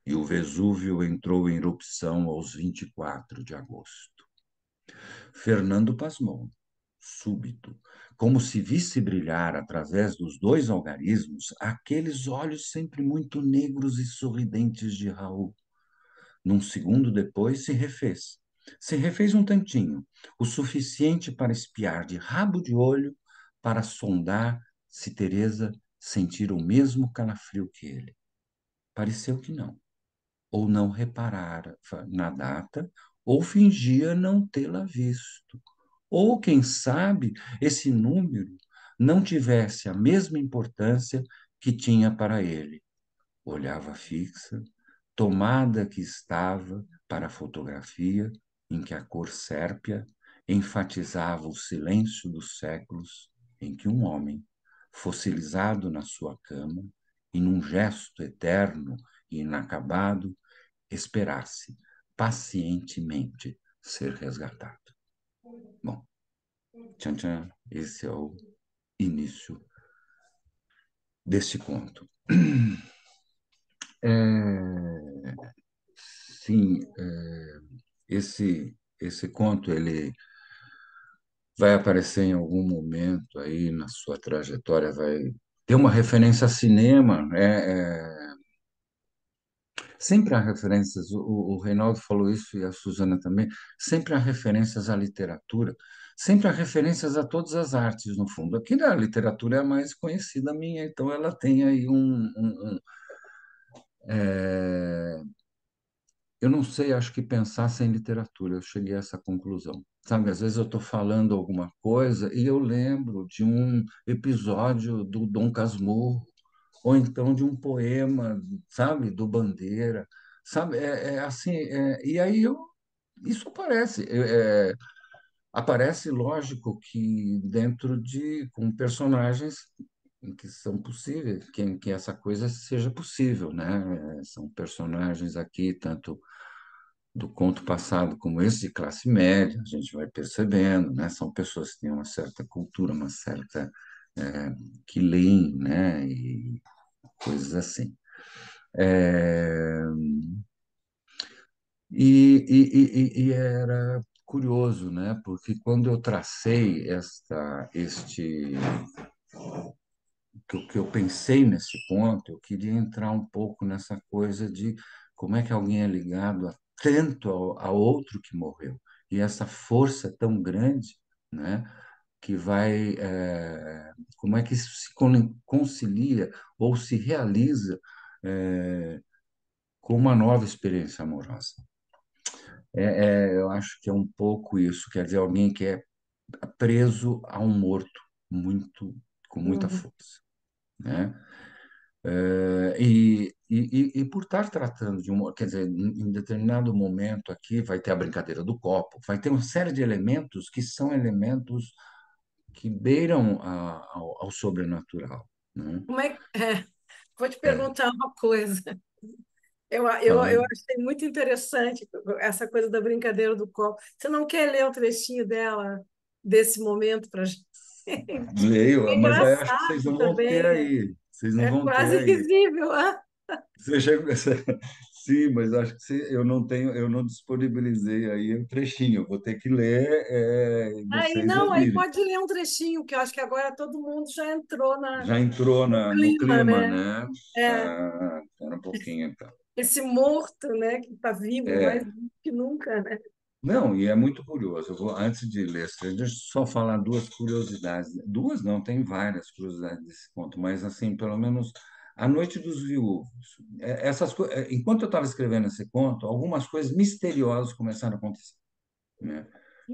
e o Vesúvio entrou em erupção aos 24 de agosto. Fernando pasmou, súbito, como se visse brilhar através dos dois algarismos aqueles olhos sempre muito negros e sorridentes de Raul. Num segundo depois se refez. Se refez um tantinho, o suficiente para espiar de rabo de olho, para sondar se Teresa sentira o mesmo calafrio que ele. Pareceu que não, ou não reparara na data, ou fingia não tê-la visto. Ou, quem sabe, esse número não tivesse a mesma importância que tinha para ele. Olhava fixa, tomada que estava para a fotografia, em que a cor sérpia enfatizava o silêncio dos séculos em que um homem, fossilizado na sua cama, e num gesto eterno e inacabado, esperasse pacientemente ser resgatado. Bom, tchan, tchan, esse é o início deste conto. Sim, esse conto ele vai aparecer em algum momento aí na sua trajetória, vai ter uma referência a cinema, sempre há referências, o Reinaldo falou isso e a Suzana também, sempre há referências à literatura, sempre há referências a todas as artes, no fundo. Aqui da literatura é a mais conhecida minha, então ela tem aí é, eu não sei, acho que pensar sem literatura, eu cheguei a essa conclusão. Sabe, às vezes eu estou falando alguma coisa e eu lembro de um episódio do Dom Casmurro, ou então de um poema, sabe, do Bandeira, sabe, assim, e aí isso aparece, aparece, lógico, que dentro de, com personagens em que são possíveis, que essa coisa seja possível, né? São personagens aqui, tanto do conto passado como esse de classe média, a gente vai percebendo, né? São pessoas que têm uma certa cultura, uma certa que leem, né? E coisas assim. É, e era curioso, né? Porque quando eu tracei que eu pensei nesse ponto, eu queria entrar um pouco nessa coisa de como é que alguém é ligado tanto ao outro que morreu. E essa força tão grande, né? Que vai, como é que isso se concilia ou se realiza com uma nova experiência amorosa. Eu acho que é um pouco isso, quer dizer, alguém que é preso a um morto muito, com muita Uhum. força, né? E por estar tratando de um, quer dizer, em determinado momento aqui vai ter a brincadeira do copo, vai ter uma série de elementos que são elementos que beiram ao sobrenatural, né? Como é, vou te É, perguntar uma coisa. Eu falando, achei muito interessante essa coisa da brincadeira do copo. Você não quer ler um trechinho dela, desse momento, para gente? leio, É mas aí acho que vocês engraçado não vão ter também, aí, vocês não é vão ter quase aí. risível. Ah, Você chega, sim, mas acho que eu não tenho, eu não disponibilizei aí o trechinho. Eu vou ter que ler, e aí vocês não, aí ouvirem. pode ler um trechinho, que eu acho que agora todo mundo já entrou Já entrou no no clima, clima, né? né? É, Ah, espera um pouquinho, então. esse morto, né, que está vivo, mais É, vivo que nunca, né? não, e é muito curioso. Antes de ler, deixa eu só falar duas curiosidades. Duas não, tem várias curiosidades desse conto, mas assim, pelo menos A Noite dos Viúvos. Enquanto eu estava escrevendo esse conto, algumas coisas misteriosas começaram a acontecer, né?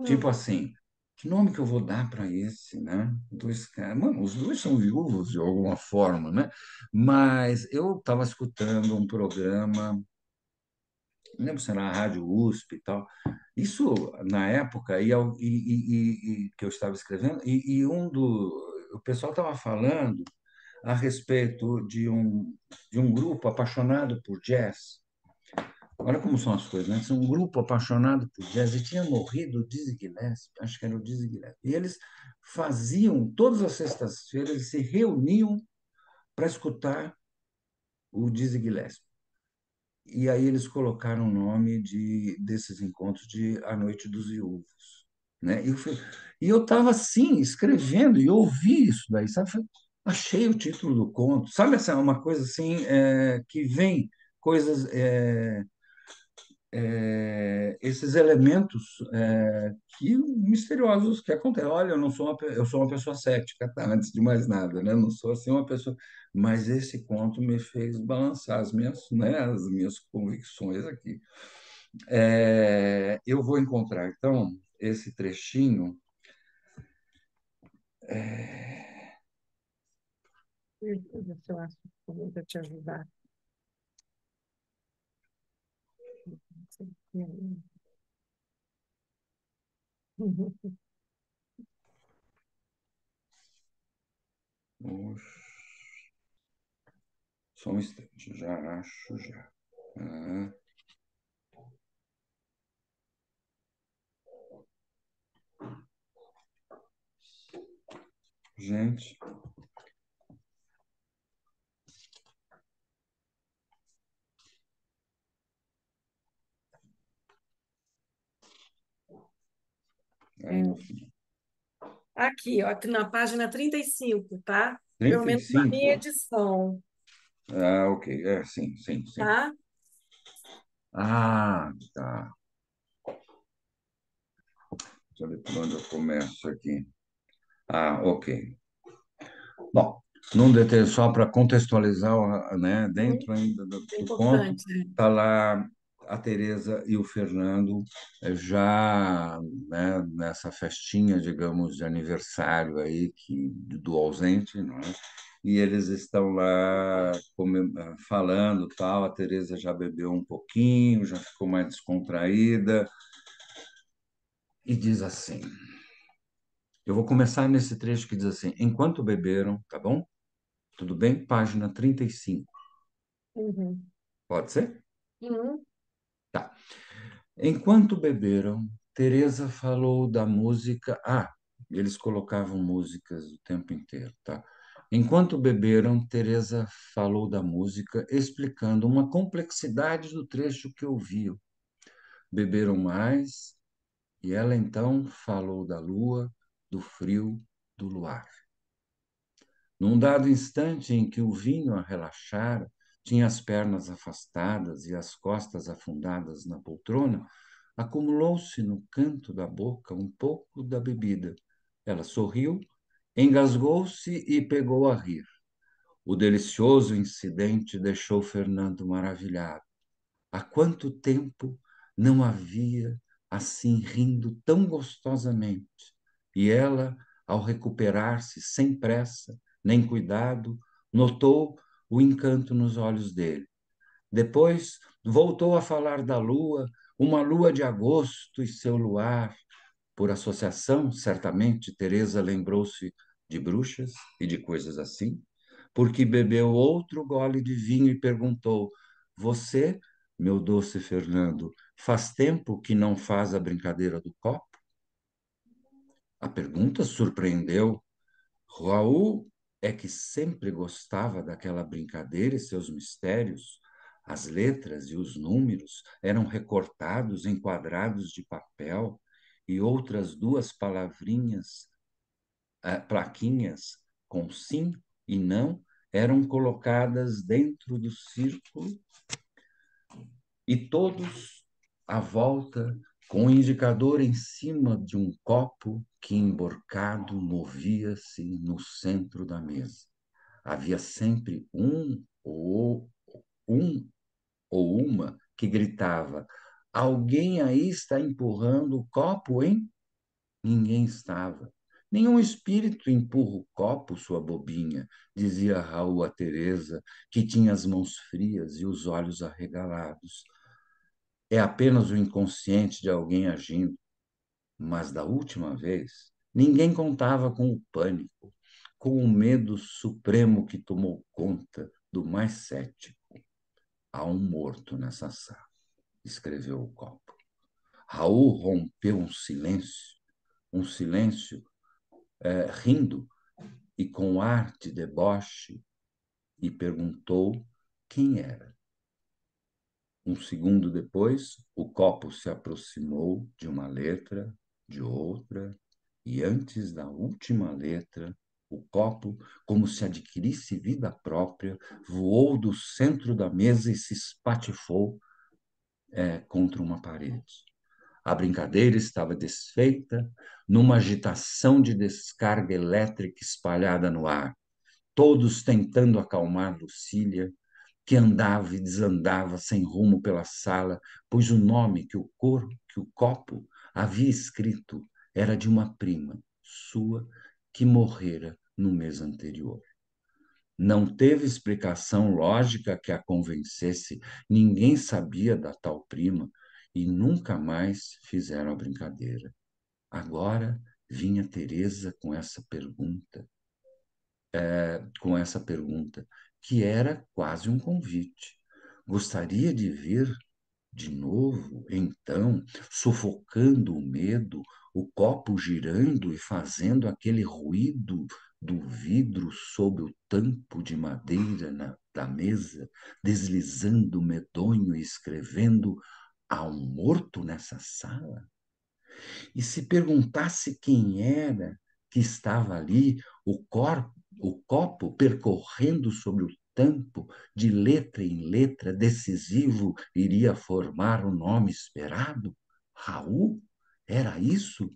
Tipo Hum. assim, que nome que eu vou dar para esse, né? Dois caras, mano, os dois são viúvos de alguma forma, né? Mas eu estava escutando um programa, não lembro se era a Rádio USP e tal. Isso, na época, que eu estava escrevendo, o pessoal estava falando a respeito de um grupo apaixonado por jazz. Olha como são as coisas, né? São um grupo apaixonado por jazz e tinha morrido o Dizzy Gillespie, acho que era o Dizzy Gillespie. E eles faziam, todas as sextas-feiras, eles se reuniam para escutar o Dizzy Gillespie. E aí eles colocaram o nome desses encontros de A Noite dos Viúvos, né? E eu estava assim, escrevendo, e ouvi isso daí, sabe? Achei o título do conto, sabe? Essa é uma coisa assim, que vem coisas, esses elementos que misteriosos que acontecem. Olha, eu sou uma pessoa cética, tá? Antes de mais nada, né? Não sou assim uma pessoa, mas esse conto me fez balançar as minhas convicções aqui. Eu vou encontrar então esse trechinho. Deixa eu ver se eu acho que eu vou te ajudar. Oxe, só um instante, já acho já. Ah, gente, aí no É, final. aqui, ó, aqui na página 35, tá? Pelo trinta e menos na minha cinco edição, Ah, ok. Sim, sim, sim. tá? Ah, tá. Deixa eu ver por onde eu começo aqui. Ah, ok. Bom, num detalhe só para contextualizar, né, Uhum. dentro ainda É do conto, importante, né? está lá a Teresa e o Fernando já, né, nessa festinha, digamos, de aniversário aí do ausente, não é? E eles estão lá falando, tal. A Teresa já bebeu um pouquinho, já ficou mais descontraída e diz assim. Eu vou começar nesse trecho que diz assim: enquanto beberam, tá bom? Tudo bem? Página 35. Uhum. Pode ser? Uhum. Tá. Enquanto beberam, Teresa falou da música. Ah, eles colocavam músicas o tempo inteiro, tá? Enquanto beberam, Teresa falou da música, explicando uma complexidade do trecho que ouviam. Beberam mais e ela então falou da lua, do frio, do luar. Num dado instante em que o vinho a relaxara, tinha as pernas afastadas e as costas afundadas na poltrona, acumulou-se no canto da boca um pouco da bebida. Ela sorriu, engasgou-se e pegou a rir. O delicioso incidente deixou Fernando maravilhado. Há quanto tempo não havia assim rindo tão gostosamente? E ela, ao recuperar-se sem pressa, nem cuidado, notou o encanto nos olhos dele. Depois voltou a falar da lua, uma lua de agosto e seu luar. Por associação, certamente, Teresa lembrou-se de bruxas e de coisas assim, porque bebeu outro gole de vinho e perguntou: Você, meu doce Fernando, faz tempo que não faz a brincadeira do copo? A pergunta surpreendeu. Raul é que sempre gostava daquela brincadeira e seus mistérios. As letras e os números eram recortados em quadrados de papel e outras duas palavrinhas, plaquinhas com sim e não, eram colocadas dentro do círculo e todos à volta com o indicador em cima de um copo que, emborcado, movia-se no centro da mesa. Havia sempre um ou uma que gritava: Alguém aí está empurrando o copo, hein? Ninguém estava. Nenhum espírito empurra o copo, sua bobinha, dizia Raul a Teresa, que tinha as mãos frias e os olhos arregalados. É apenas o inconsciente de alguém agindo. Mas da última vez, ninguém contava com o pânico. com o medo supremo que tomou conta do mais cético. Há um morto nessa sala, escreveu o copo. Raul rompeu um silêncio, rindo e com ar de deboche, e perguntou quem era. Um segundo depois, o copo se aproximou de uma letra, de outra, e antes da última letra, o copo, como se adquirisse vida própria, voou do centro da mesa e se espatifou contra uma parede. A brincadeira estava desfeita numa agitação de descarga elétrica espalhada no ar, todos tentando acalmar Lucília, que andava e desandava sem rumo pela sala, pois o nome que o copo havia escrito era de uma prima sua que morrera no mês anterior. Não teve explicação lógica que a convencesse, ninguém sabia da tal prima e nunca mais fizeram a brincadeira. Agora vinha Teresa com essa pergunta, que era quase um convite. Gostaria de vir de novo, então, sufocando o medo, o copo girando e fazendo aquele ruído do vidro sob o tampo de madeira da mesa, deslizando medonho e escrevendo: há um morto nessa sala? E se perguntasse quem era que estava ali, o copo percorrendo sobre o tampo, de letra em letra, decisivo, iria formar o nome esperado? Raul? Era isso?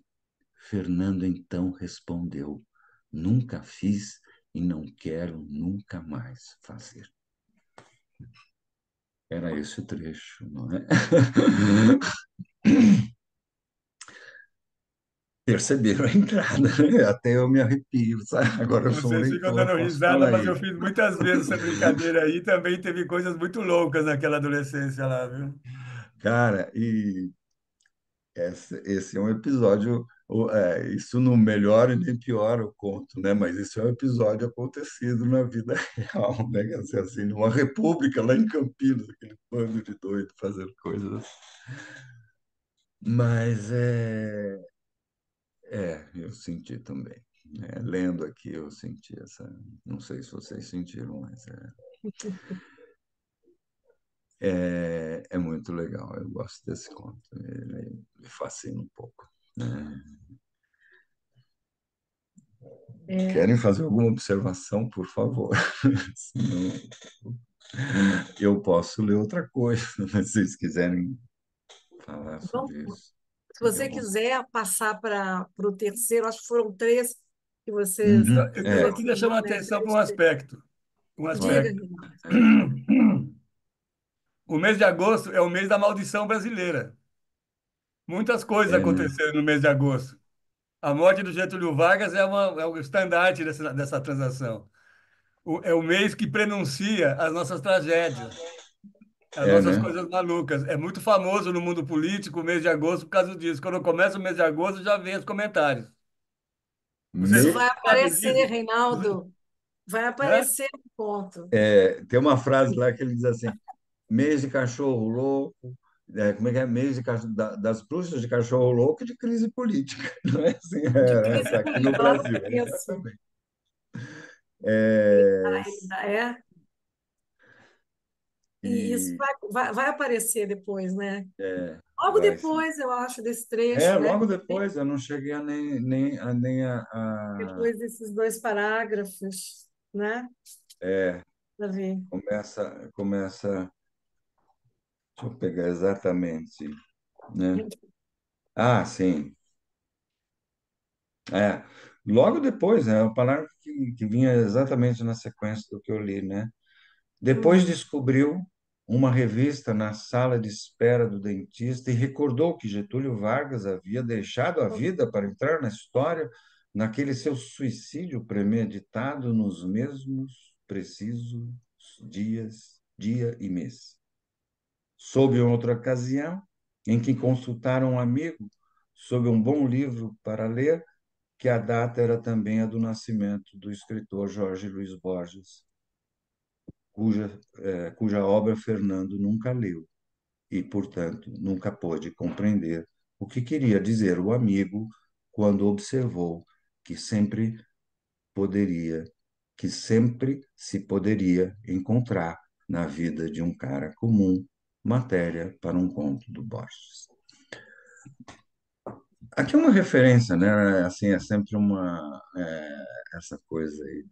Fernando então respondeu: nunca fiz e não quero nunca mais fazer. Era esse o trecho, não é? Perceberam a entrada, né? Até eu me arrepio, sabe? Agora eu sou um Vocês ficam leitor, dando posso risada, falar mas eu isso. fiz muitas vezes essa brincadeira aí. Também teve coisas muito loucas naquela adolescência lá, viu? Cara, e esse é um episódio, isso não melhora e nem piora o conto, né? Mas isso é um episódio acontecido na vida real, né? Quer dizer, assim, numa república lá em Campinas, aquele bando de doido fazendo coisas assim. Mas eu senti também, né? Lendo aqui, eu senti essa. Não sei se vocês sentiram, mas é muito legal. Eu gosto desse conto. Ele me fascina um pouco, né? É, Querem fazer alguma observação, por favor? Senão eu posso ler outra coisa, mas se vocês quiserem falar vamos, sobre isso, se fique à você vontade. quiser passar para o terceiro, acho que foram três que vocês Uhum, Eu eu queria chamar selecionou, a né? atenção para um Três. aspecto. Um Diga, aspecto. Renato, pode falar. O mês de agosto é o mês da maldição brasileira. Muitas coisas É, né? aconteceram no mês de agosto. A morte do Getúlio Vargas é o estandarte dessa transação. É o mês que prenuncia as nossas tragédias, as É, nossas né? coisas malucas. É muito famoso no mundo político o mês de agosto por causa disso. Quando começa o mês de agosto, já vem os comentários. Isso Você vai Me- sabe aparecer, disso? Reinaldo. Vai Hã? aparecer no ponto. Tem uma frase lá que ele diz assim: mês de cachorro louco, como é que é? Mês das bruxas de cachorro louco e de crise política. Não é assim? De crise Tá aqui no política. Olha Brasil, isso. exatamente. É, É. E isso e vai aparecer depois, né? é, Logo vai sim. depois, eu acho, desse trecho, né? Logo depois, eu não cheguei a nem a. Depois desses dois parágrafos, né? É, Davi. começa. Deixa eu pegar exatamente, né? Ah, sim. É. Logo depois, né? O parágrafo que vinha exatamente na sequência do que eu li, né? Depois Hum. descobriu uma revista na sala de espera do dentista e recordou que Getúlio Vargas havia deixado a vida para entrar na história naquele seu suicídio premeditado nos mesmos precisos dia e mês. Soube outra ocasião em que consultaram um amigo sobre um bom livro para ler, que a data era também a do nascimento do escritor Jorge Luiz Borges, cuja obra Fernando nunca leu e, portanto, nunca pôde compreender o que queria dizer o amigo quando observou que sempre poderia, que sempre se poderia encontrar na vida de um cara comum matéria para um conto do Borges. Aqui uma referência, né? Assim, é sempre essa coisa aí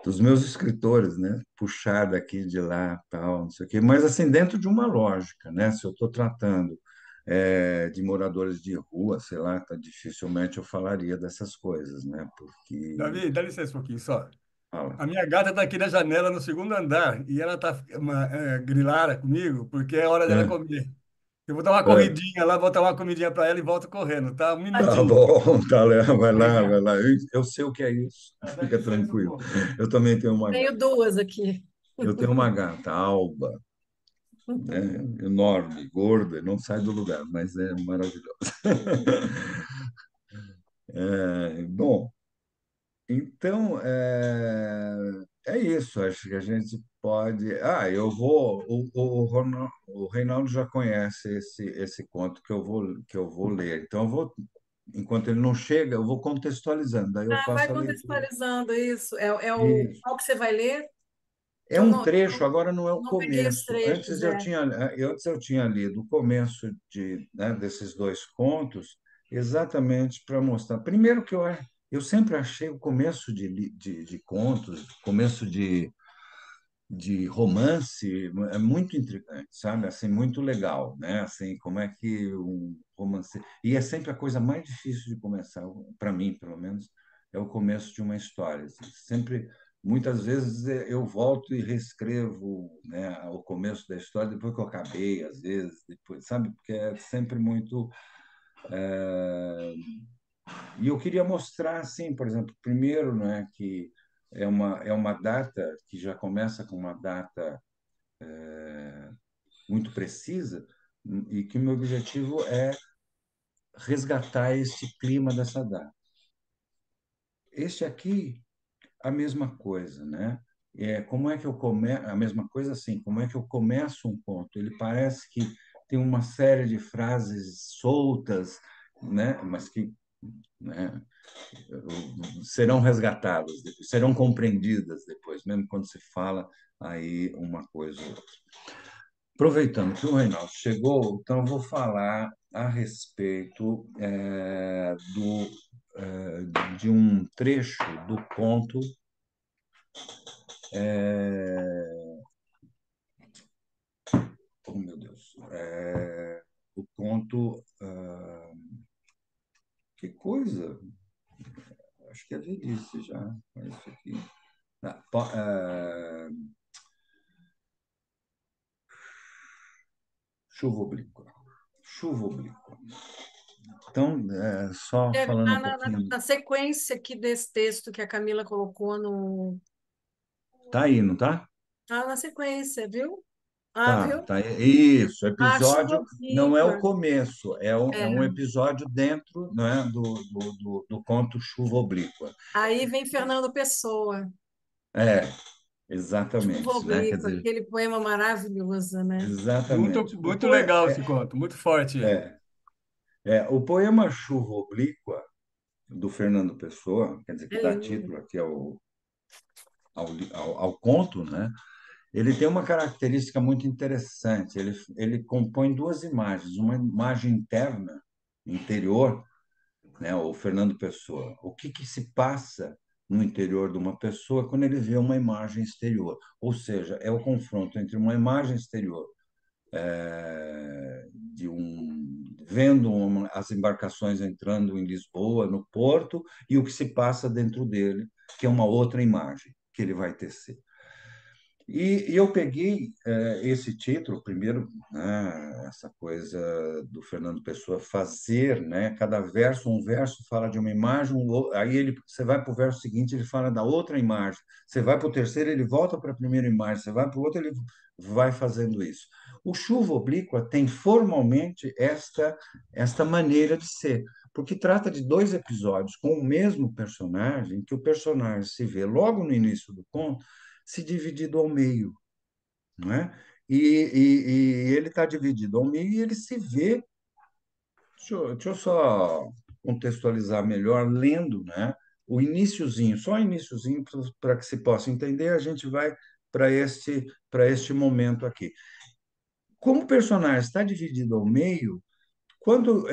dos meus escritores, né? Puxar daqui de lá, tal, não sei o quê. Mas assim, dentro de uma lógica, né? Se eu estou tratando de moradores de rua, sei lá, tá, dificilmente eu falaria dessas coisas, né? Porque, Davi, dá licença um pouquinho só. fala, A minha gata está aqui na janela no segundo andar e ela está grilada comigo porque é hora dela é, comer. Eu vou dar uma é, corridinha lá, vou dar uma comidinha para ela e volto correndo, tá? Um tá minutinho. bom, tá, Léo, vai lá, vai lá. Eu sei o que é isso, Ah, dá fica licença um tranquilo. pouco. Eu também tenho uma Tenho gata. duas aqui. Eu tenho uma gata, Alba, né? Enorme, gorda, não sai do lugar, mas é maravilhosa. Bom, então é isso. Acho que a gente pode. Ah, eu vou. O Reinaldo já conhece esse conto que eu vou ler. Então, enquanto ele não chega, eu vou contextualizando. Daí eu Ah, vai faço a leitura. contextualizando isso. É Isso. qual que você vai ler? É um trecho, Eu agora não é o não peguei os começo. trechos, é. Antes eu tinha lido o começo né, desses dois contos, exatamente para mostrar. Primeiro que eu sempre achei o começo de contos, começo de romance, é muito intrigante, sabe? Assim, muito legal, né? Assim, como é que um romance... E é sempre a coisa mais difícil de começar, para mim, pelo menos, é o começo de uma história. Assim. Sempre, muitas vezes, eu volto e reescrevo, né, o começo da história depois que eu acabei, às vezes, depois, sabe? Porque é sempre muito... E eu queria mostrar, assim, por exemplo, primeiro, né, que é uma data que já começa com uma data muito precisa e que o meu objetivo é resgatar este clima dessa data. Este aqui, a mesma coisa, né? Como é que eu começo? A mesma coisa assim, como é que eu começo um conto? Ele parece que tem uma série de frases soltas, né? Mas que, né, serão resgatadas, serão compreendidas depois, mesmo quando se fala aí uma coisa ou outra. Aproveitando que o Reinaldo chegou, então eu vou falar a respeito de um trecho do conto. Oh, meu Deus! O conto. Que coisa! Acho que é velhice já. Olha isso aqui. Ah, chuva oblíqua. Chuva oblíqua. Então, só Deve falando estar um pouquinho. na sequência aqui desse texto que a Camila colocou no. Tá aí, não tá? Ah, na sequência, viu? Ah, Tá, viu? tá. Isso, Ah, chuva episódio não é o oblíqua. começo, é um É. episódio dentro, né, do conto Chuva Oblíqua. Aí vem Fernando Pessoa. É, Chuva exatamente, né? Quer oblíqua, dizer, aquele poema maravilhoso, né? Muito, exatamente. muito legal esse conto, muito forte ele. É, o poema Chuva Oblíqua, do Fernando Pessoa, quer dizer, É que dá lindo. título aqui ao conto, né? Ele tem uma característica muito interessante. Ele compõe duas imagens, uma imagem interna, interior, né, o Fernando Pessoa. O que se passa no interior de uma pessoa quando ele vê uma imagem exterior? Ou seja, é o confronto entre uma imagem exterior vendo as embarcações entrando em Lisboa, no porto, e o que se passa dentro dele, que é uma outra imagem que ele vai tecer. E eu peguei esse título, primeiro, né, essa coisa do Fernando Pessoa fazer, né, cada verso, um verso fala de uma imagem, aí você vai para o verso seguinte, ele fala da outra imagem, você vai para o terceiro, ele volta para a primeira imagem, você vai para o outro, ele vai fazendo isso. O Chuva Oblíqua tem formalmente esta maneira de ser, porque trata de dois episódios com o mesmo personagem, que o personagem se vê logo no início do conto se dividido ao meio, não é? E ele está dividido ao meio e ele se vê. Deixa eu só contextualizar melhor, lendo, né? O iniciozinho, só o iniciozinho para que se possa entender, a gente vai para este momento aqui. Como o personagem está dividido ao meio, quando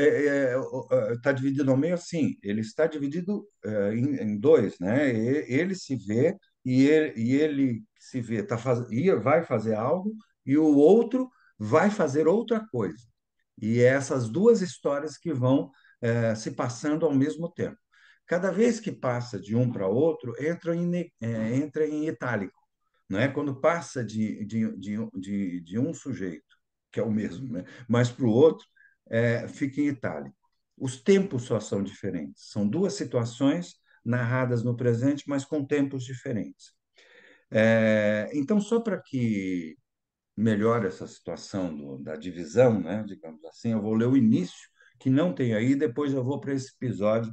está dividido ao meio, assim, ele está dividido em dois, né? Ele se vê e ele se vê, vai fazer algo e o outro vai fazer outra coisa. E é essas duas histórias que vão se passando ao mesmo tempo. Cada vez que passa de um para outro, entra em itálico, não é? Quando passa de um sujeito, que é o mesmo, né? Mas para o outro, fica em itálico. Os tempos só são diferentes. São duas situações narradas no presente, mas com tempos diferentes. Então, só para que melhore essa situação da divisão, né? Digamos assim, eu vou ler o início, que não tem aí, depois eu vou para esse episódio,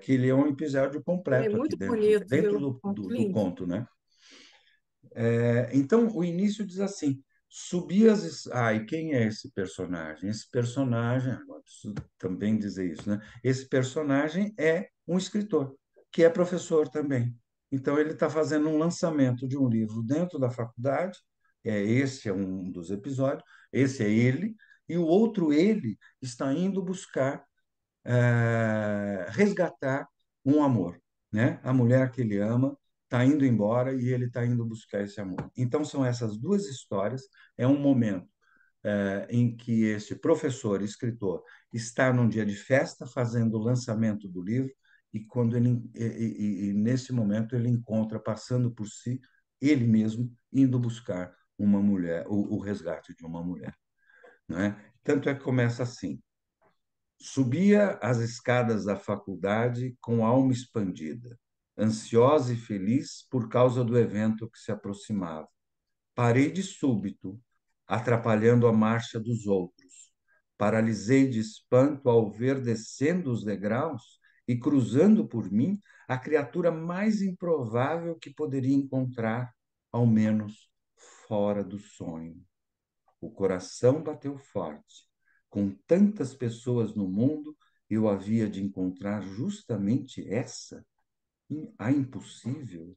que ele é um episódio É completo aqui muito dentro, bonito, dentro viu? do, Muito do, do lindo. conto, né? Então, o início diz assim: subi as. E quem é esse personagem? Esse personagem, agora preciso também dizer isso, né? Esse personagem é um escritor, que é professor também. Então, ele está fazendo um lançamento de um livro dentro da faculdade. Esse é um dos episódios, esse é ele, e o outro ele está indo buscar resgatar um amor, né? A mulher que ele ama está indo embora e ele está indo buscar esse amor. Então são essas duas histórias. É um momento em que esse professor, escritor, está num dia de festa fazendo o lançamento do livro e quando e nesse momento ele encontra passando por si ele mesmo indo buscar uma mulher, o resgate de uma mulher, não é? Tanto é que começa assim: subia as escadas da faculdade com alma expandida, ansiosa e feliz por causa do evento que se aproximava. Parei de súbito, atrapalhando a marcha dos outros. Paralisei de espanto ao ver descendo os degraus e cruzando por mim a criatura mais improvável que poderia encontrar, ao menos fora do sonho. O coração bateu forte. Com tantas pessoas no mundo, eu havia de encontrar justamente essa, a impossível.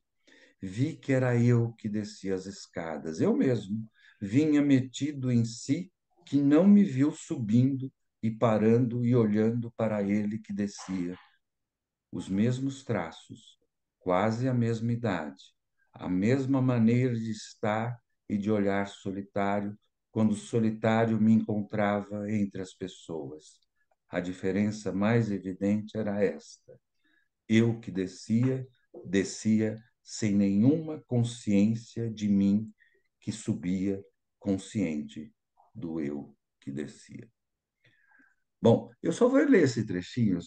Vi que era eu que descia as escadas, eu mesmo. Vinha metido em si, que não me viu subindo e parando e olhando para ele que descia. Os mesmos traços, quase a mesma idade, a mesma maneira de estar e de olhar solitário, quando solitário me encontrava entre as pessoas. A diferença mais evidente era esta: eu que descia sem nenhuma consciência de mim que subia, consciente do eu que descia. Bom, eu só vou ler esse trechinho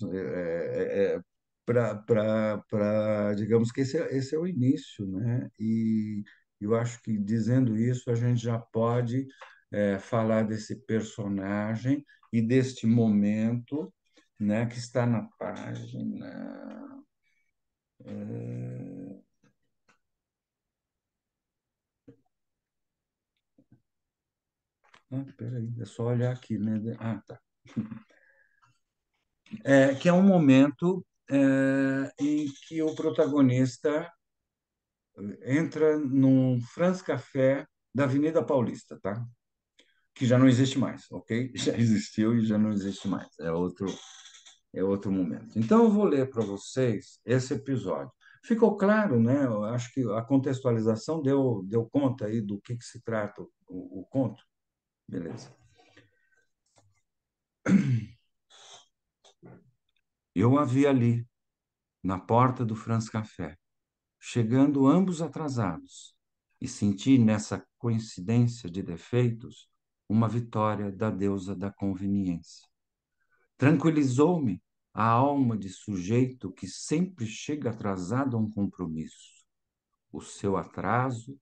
digamos que esse é o início, né? E eu acho que dizendo isso a gente já pode falar desse personagem e deste momento, né, que está na página. Peraí, é só olhar aqui, né? Tá. Que é um momento em que o protagonista entra num Franz Café da Avenida Paulista, tá? Que já não existe mais, ok? Já existiu e já não existe mais. É outro momento. Então, eu vou ler para vocês esse episódio. Ficou claro, né? Eu acho que a contextualização deu conta aí do que se trata o conto. Beleza. Eu a vi ali, na porta do Franz Café, chegando ambos atrasados, e senti nessa coincidência de defeitos uma vitória da deusa da conveniência. Tranquilizou-me a alma de sujeito que sempre chega atrasado a um compromisso. O seu atraso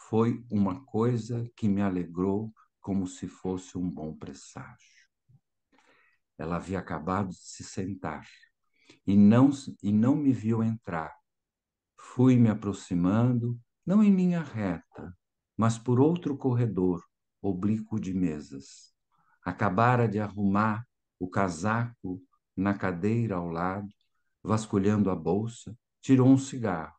foi uma coisa que me alegrou como se fosse um bom presságio. Ela havia acabado de se sentar e não me viu entrar. Fui me aproximando, não em linha reta, mas por outro corredor, oblíquo de mesas. Acabara de arrumar o casaco na cadeira ao lado, vasculhando a bolsa, tirou um cigarro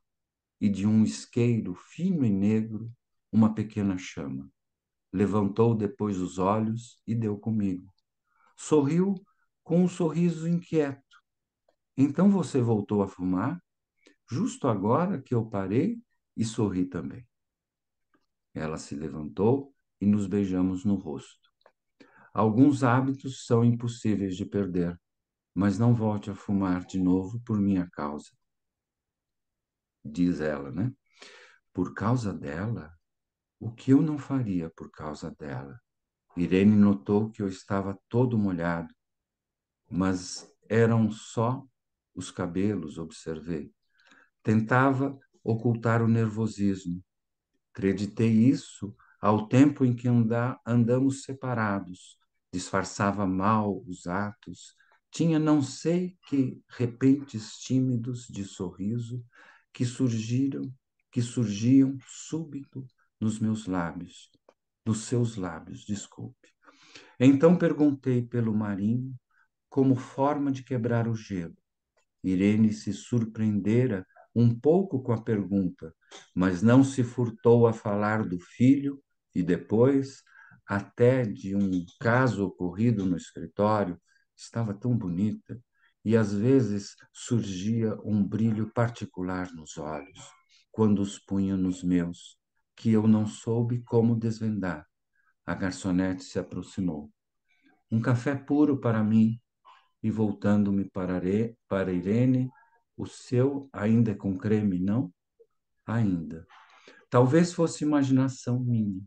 e de um isqueiro fino e negro uma pequena chama. Levantou depois os olhos e deu comigo. Sorriu com um sorriso inquieto. Então você voltou a fumar? Justo agora que eu parei e sorri também. Ela se levantou e nos beijamos no rosto. Alguns hábitos são impossíveis de perder, mas não volte a fumar de novo por minha causa, diz ela, né? Por causa dela? O que eu não faria por causa dela? Irene notou que eu estava todo molhado, mas eram só os cabelos, observei. Tentava ocultar o nervosismo. Acreditei isso ao tempo em que andamos separados. Disfarçava mal os atos. Tinha não sei que repentes tímidos de sorriso que surgiam súbito nos meus lábios, nos seus lábios, desculpe. Então perguntei pelo Marinho como forma de quebrar o gelo. Irene se surpreendera um pouco com a pergunta, mas não se furtou a falar do filho e depois, até de um caso ocorrido no escritório, estava tão bonita e às vezes surgia um brilho particular nos olhos, quando os punha nos meus, que eu não soube como desvendar. A garçonete se aproximou. Um café puro para mim, e voltando-me para Irene, o seu ainda é com creme, não? Ainda. Talvez fosse imaginação minha,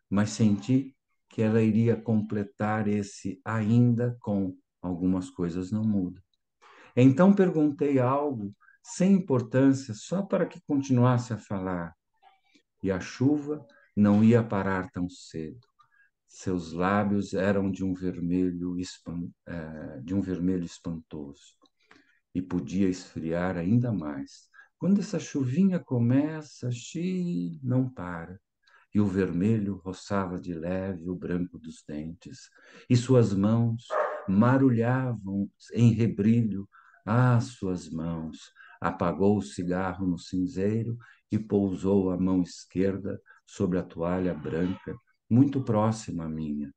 mas senti que ela iria completar esse ainda com algumas coisas não mudam. Então perguntei algo sem importância, só para que continuasse a falar. E a chuva não ia parar tão cedo. Seus lábios eram de um vermelho espantoso e podia esfriar ainda mais. Quando essa chuvinha começa, não para. E o vermelho roçava de leve o branco dos dentes, e suas mãos marulhavam em rebrilho. Ah, suas mãos! Apagou o cigarro no cinzeiro e pousou a mão esquerda sobre a toalha branca, muito próxima à minha.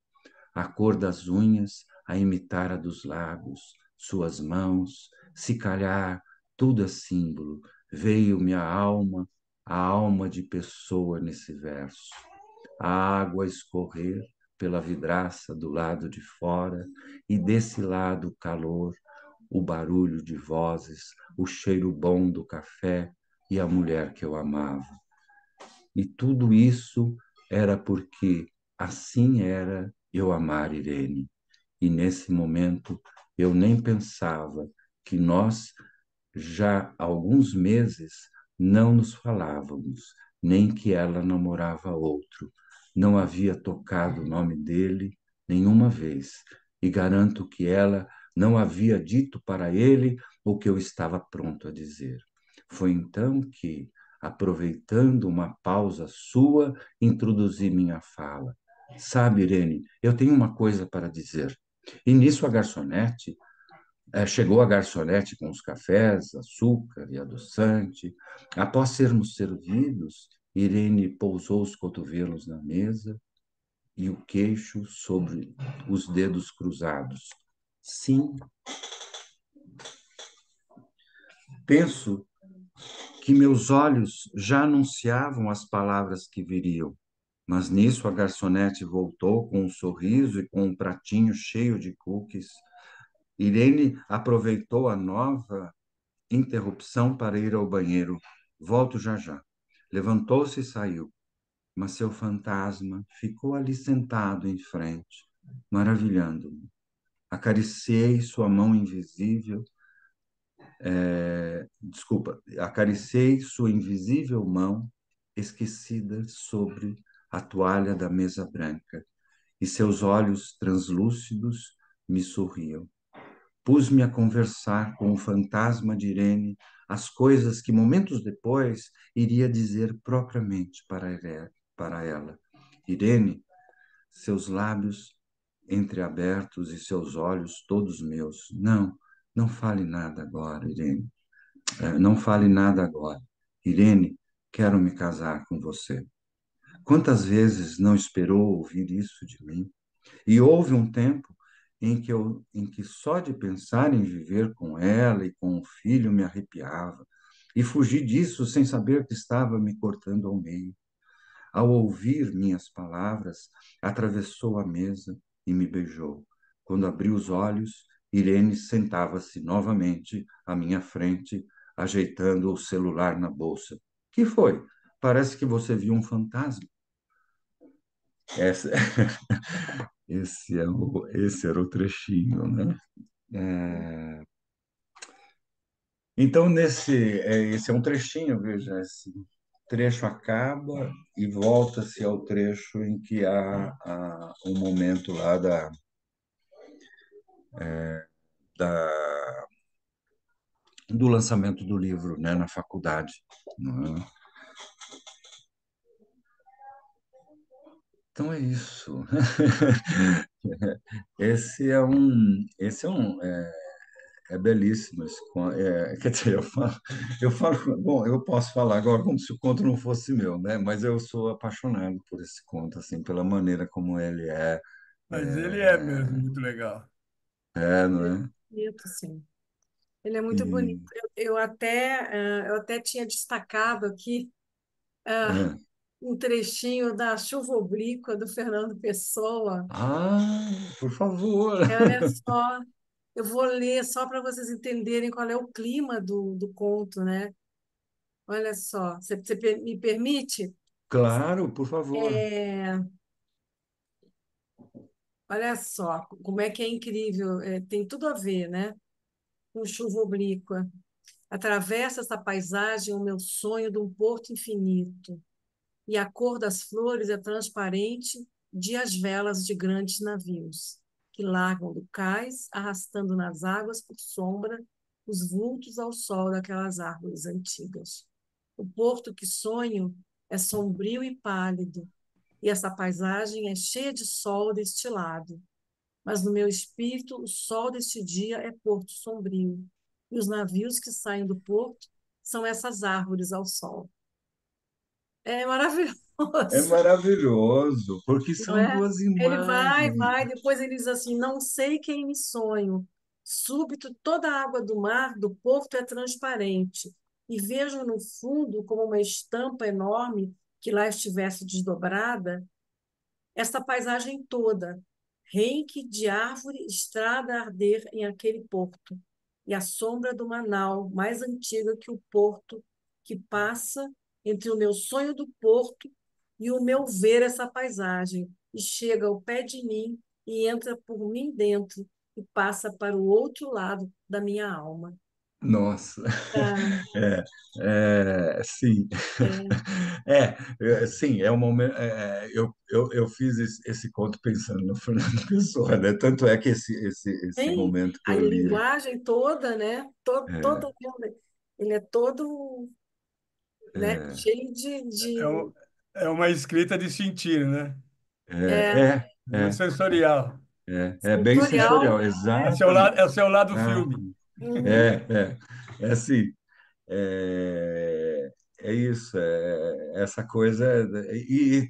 A cor das unhas a imitar a dos lábios, suas mãos, se calhar, tudo é símbolo. Veio-me a alma de pessoa nesse verso. A água a escorrer pela vidraça do lado de fora e desse lado o calor, o barulho de vozes, o cheiro bom do café e a mulher que eu amava. E tudo isso era porque assim era eu amar Irene. E nesse momento eu nem pensava que nós já há alguns meses não nos falávamos, nem que ela namorava outro. Não havia tocado o nome dele nenhuma vez, e garanto que ela não havia dito para ele o que eu estava pronto a dizer. Foi então que, aproveitando uma pausa sua, introduzi minha fala. Sabe, Irene, eu tenho uma coisa para dizer. E nisso a garçonete chegou a garçonete com os cafés, açúcar e adoçante. Após sermos servidos, Irene pousou os cotovelos na mesa e o queixo sobre os dedos cruzados. Sim, penso que meus olhos já anunciavam as palavras que viriam, mas nisso a garçonete voltou com um sorriso e com um pratinho cheio de cookies. Irene aproveitou a nova interrupção para ir ao banheiro. Volto já já. Levantou-se e saiu, mas seu fantasma ficou ali sentado em frente, maravilhando-me. Acariciei sua mão invisível, acariciei sua invisível mão esquecida sobre a toalha da mesa branca, e seus olhos translúcidos me sorriam. Pus-me a conversar com o fantasma de Irene as coisas que momentos depois iria dizer propriamente para ela. Irene, seus lábios entreabertos e seus olhos todos meus. Não, não fale nada agora, Irene. Não fale nada agora. Irene, quero me casar com você. Quantas vezes não esperou ouvir isso de mim? E houve um tempo em que só de pensar em viver com ela e com o filho me arrepiava, e fugi disso sem saber que estava me cortando ao meio. Ao ouvir minhas palavras, atravessou a mesa e me beijou. Quando abri os olhos, Irene sentava-se novamente à minha frente, ajeitando o celular na bolsa. Que foi? Parece que você viu um fantasma. Essa, esse era o trechinho, né? É, então, esse é um trechinho, veja, esse trecho acaba e volta-se ao trecho em que há um momento lá da, do lançamento do livro, né, na faculdade. Né? Então é isso. É belíssimo esse conto. Quer dizer, bom, eu posso falar agora como se o conto não fosse meu, né? Mas eu sou apaixonado por esse conto, assim, pela maneira como ele é, Mas ele é mesmo muito legal. não Ele é é? bonito, sim. Ele é muito bonito. E, Eu até tinha destacado aqui é. um trechinho da Chuva Oblíqua, do Fernando Pessoa. Por favor. Olha só, eu vou ler só para vocês entenderem qual é o clima do conto, né? Olha só, você me permite? Claro, por favor. É, olha só, como é que é incrível, tem tudo a ver, né? Com Chuva Oblíqua. Atravessa essa paisagem o meu sonho de um porto infinito, e a cor das flores é transparente de as velas de grandes navios, que largam do cais, arrastando nas águas por sombra os vultos ao sol daquelas árvores antigas. O porto que sonho é sombrio e pálido, e essa paisagem é cheia de sol deste lado. Mas no meu espírito, o sol deste dia é porto sombrio, e os navios que saem do porto são essas árvores ao sol. É É maravilhoso, maravilhoso, porque não são é? duas Ele imagens. vai, depois ele diz assim: não sei quem me sonho. Súbito, toda a água do mar, do porto é transparente, e vejo no fundo, como uma estampa enorme que lá estivesse desdobrada, esta paisagem toda, renque de árvore, estrada a arder em aquele porto, e a sombra do Manau, mais antiga que o porto, que passa entre o meu sonho do porto e o meu ver essa paisagem, e chega ao pé de mim e entra por mim dentro e passa para o outro lado da minha alma. Nossa, Ah, sim, é, sim, é um momento. Eu fiz esse conto pensando no Fernando Pessoa, né? Tanto é que esse tem momento que a eu li, linguagem toda, né? é, Toda, ele é todo, né? é, Cheio É, de é uma escrita de sentir, né? é, é, É muito é, sensorial. é bem sensorial, sensorial, né? É exatamente. o seu lado Ah, filme. Uhum. é, é assim. É, é isso, essa coisa.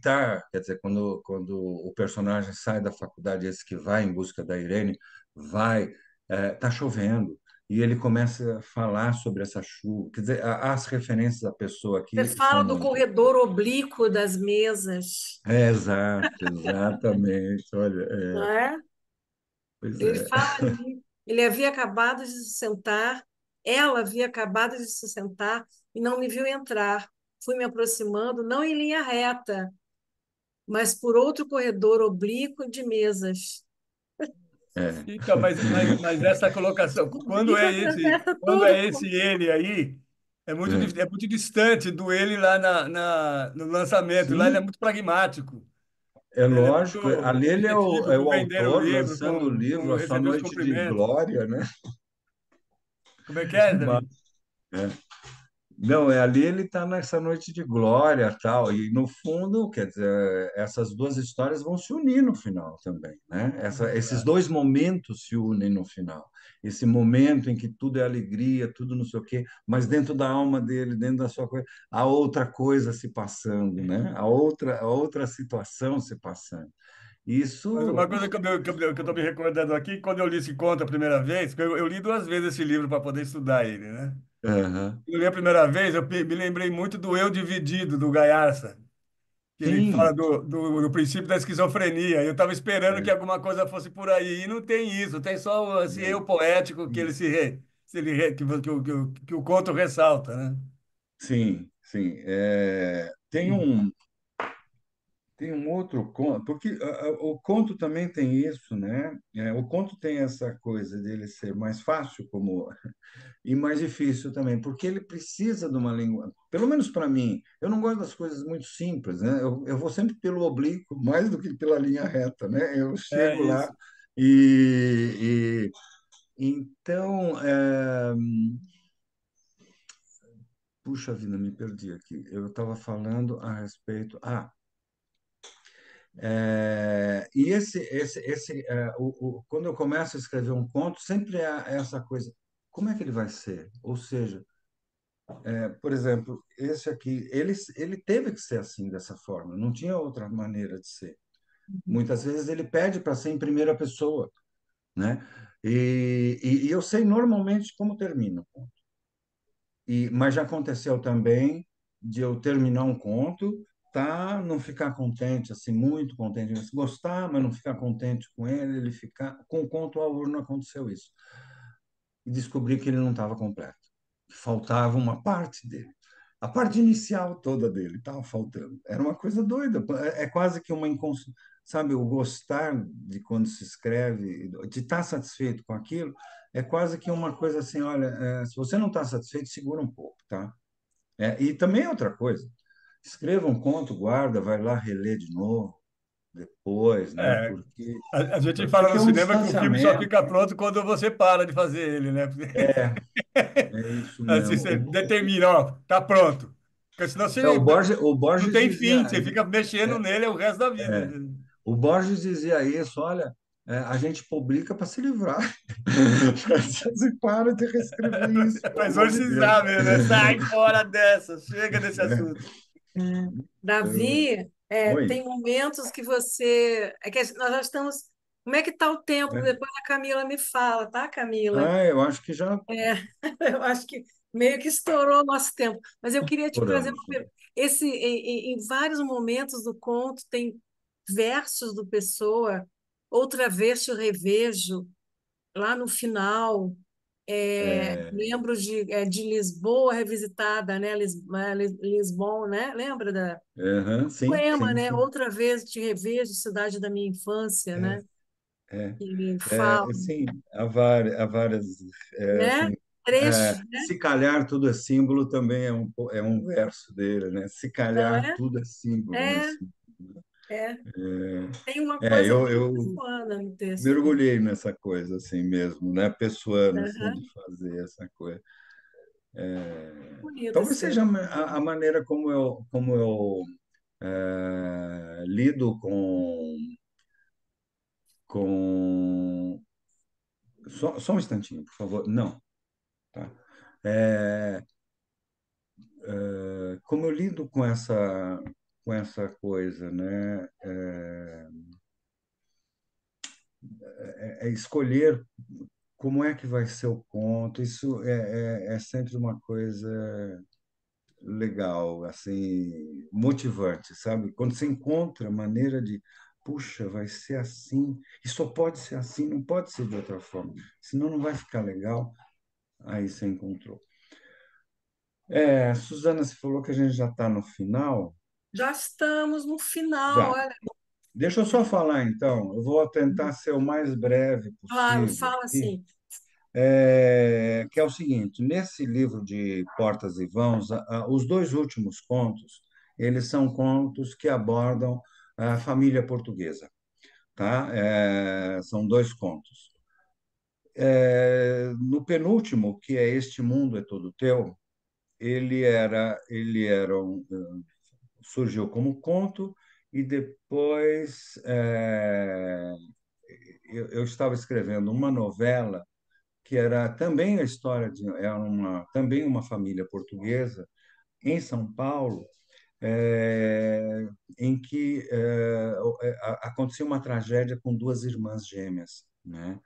Tá, quer dizer, quando o personagem sai da faculdade, esse que vai em busca da Irene, tá chovendo, e ele começa a falar sobre essa chuva. Quer dizer, as referências à pessoa Você aqui são fala do muitas. corredor oblíquo das mesas, Exato, exatamente. Olha, não é? pois Ele é. fala ali, ele havia acabado de se sentar, ela havia acabado de se sentar e não me viu entrar. Fui me aproximando, não em linha reta, mas por outro corredor oblíquo de mesas. É, Então, mas essa colocação, Oblíquo atravessa quando todo é esse ele aí, é. é muito distante do ele lá no lançamento. Lá ele é Sim, muito pragmático. É Ele é lógico, muito ali ele objetivo é com o vender o autor livro, lançando o livro, com A Sua receber os Noite de cumprimentos. Glória, né? Como é que é, Mas, Davi? é. Não, é ali ele está nessa noite de glória, tal, e no fundo, quer dizer, essas duas histórias vão se unir no final também, né? Esses Claro. dois momentos se unem no final. Esse momento em que tudo é alegria, tudo não sei o quê, mas dentro da alma dele, dentro da sua coisa, há outra coisa se passando, né? A outra situação se passando. Mas uma Isso, coisa que eu estou me recordando aqui, quando eu li esse conto a primeira vez, porque eu li duas vezes esse livro para poder estudar ele, né? aham. Eu li a primeira vez, eu me lembrei muito do Eu Dividido, do Gaiarsa, que ele fala Sim, do princípio da esquizofrenia. Eu estava esperando que é, alguma coisa fosse por aí, e não tem isso, tem só esse é, eu poético que ele isso. se ele re- que o conto ressalta, né? Sim, sim. Tem um outro conto, porque o conto também tem isso, né? O conto tem essa coisa dele ser mais fácil como e mais difícil também, porque ele precisa de uma língua, pelo menos para mim, eu não gosto das coisas muito simples, né? Eu vou sempre pelo oblíquo, mais do que pela linha reta, né? Eu É chego lá isso. então, puxa vida, me perdi aqui. Eu estava falando a respeito. E quando eu começo a escrever um conto, sempre há essa coisa, como é que ele vai ser? Ou seja, por exemplo, esse aqui, ele teve que ser assim, dessa forma, não tinha outra maneira de ser. Muitas vezes ele pede para ser em primeira pessoa, né? E eu sei normalmente como termina. Mas já aconteceu também de eu terminar um conto, tá, não ficar contente, assim, muito contente, mas gostar, mas não ficar contente com ele, ele ficar. Com o conto Álvaro não aconteceu isso. E descobri que ele não estava completo, que faltava uma parte dele. A parte inicial toda dele estava faltando. Era uma coisa doida. É quase que uma inconsciência. Sabe, o gostar de quando se escreve, de estar satisfeito com aquilo, é quase que uma coisa assim, olha, se você não está satisfeito, segura um pouco, tá? E também é outra coisa. Escreva um conto, guarda, vai lá reler de novo, depois, né? É, Porque, a gente porque fala tem no um cinema que o filme só distanciamento. fica pronto quando você para de fazer ele, né? É isso Assim, mesmo. você determina, ó, tá pronto. Porque senão O você Borges, o não Borges tem dizia, fim, você fica mexendo é, nele o resto da vida. é, o Borges dizia isso, olha, a gente publica para se livrar. Você para de reescrever isso, É pelo para amor de Deus. exorcizar mesmo, né? Sai fora dessa, chega desse assunto. É. Davi, Oi. tem momentos que você. É que nós já estamos. Como é que está o tempo? É. Depois a Camila me fala, tá, Camila? Eu acho que já É, eu acho que meio que estourou o nosso tempo. Mas eu queria te fazer exploramos. uma pergunta. Em vários momentos do conto, tem versos do Pessoa, outra vez te revejo, lá no final. Lembro de Lisboa revisitada, né? Lisbon, né? Lembra da Sim, poema, sim, né? sim. Outra vez te revejo, cidade da minha infância, É, né? é. E fala, Sim, há várias, né? assim, Trechos, né? se calhar tudo é símbolo também é um verso dele, né? Se Não calhar é? tudo é símbolo É, nesse. é. Tem uma É, coisa eu, bem eu pessoana no texto. mergulhei nessa coisa assim mesmo, né? Pessoana, assim, de Aham. fazer essa coisa. Bonito Talvez esse seja texto. a maneira como eu lido com. Só um instantinho, por favor. Não, tá? É, como eu lido com essa coisa, né? É escolher como é que vai ser o conto. Isso é sempre uma coisa legal, assim, motivante, sabe? Quando você encontra a maneira de, puxa, vai ser assim, e só pode ser assim, não pode ser de outra forma, senão não vai ficar legal. Aí você encontrou. Suzana, você falou que a gente já está no final. Já estamos no final, Já. olha. Deixa eu só falar, então. Eu vou tentar ser o mais breve Claro, possível fala aqui. assim. Que é o seguinte, nesse livro de Portas e Vãos, os dois últimos contos, eles são contos que abordam A Família Portuguesa, tá? São dois contos. No penúltimo, que é Este Mundo é Todo Teu, surgiu como conto e depois eu estava escrevendo uma novela que era também a história de também uma família portuguesa em São Paulo, em que acontecia uma tragédia com duas irmãs gêmeas, né?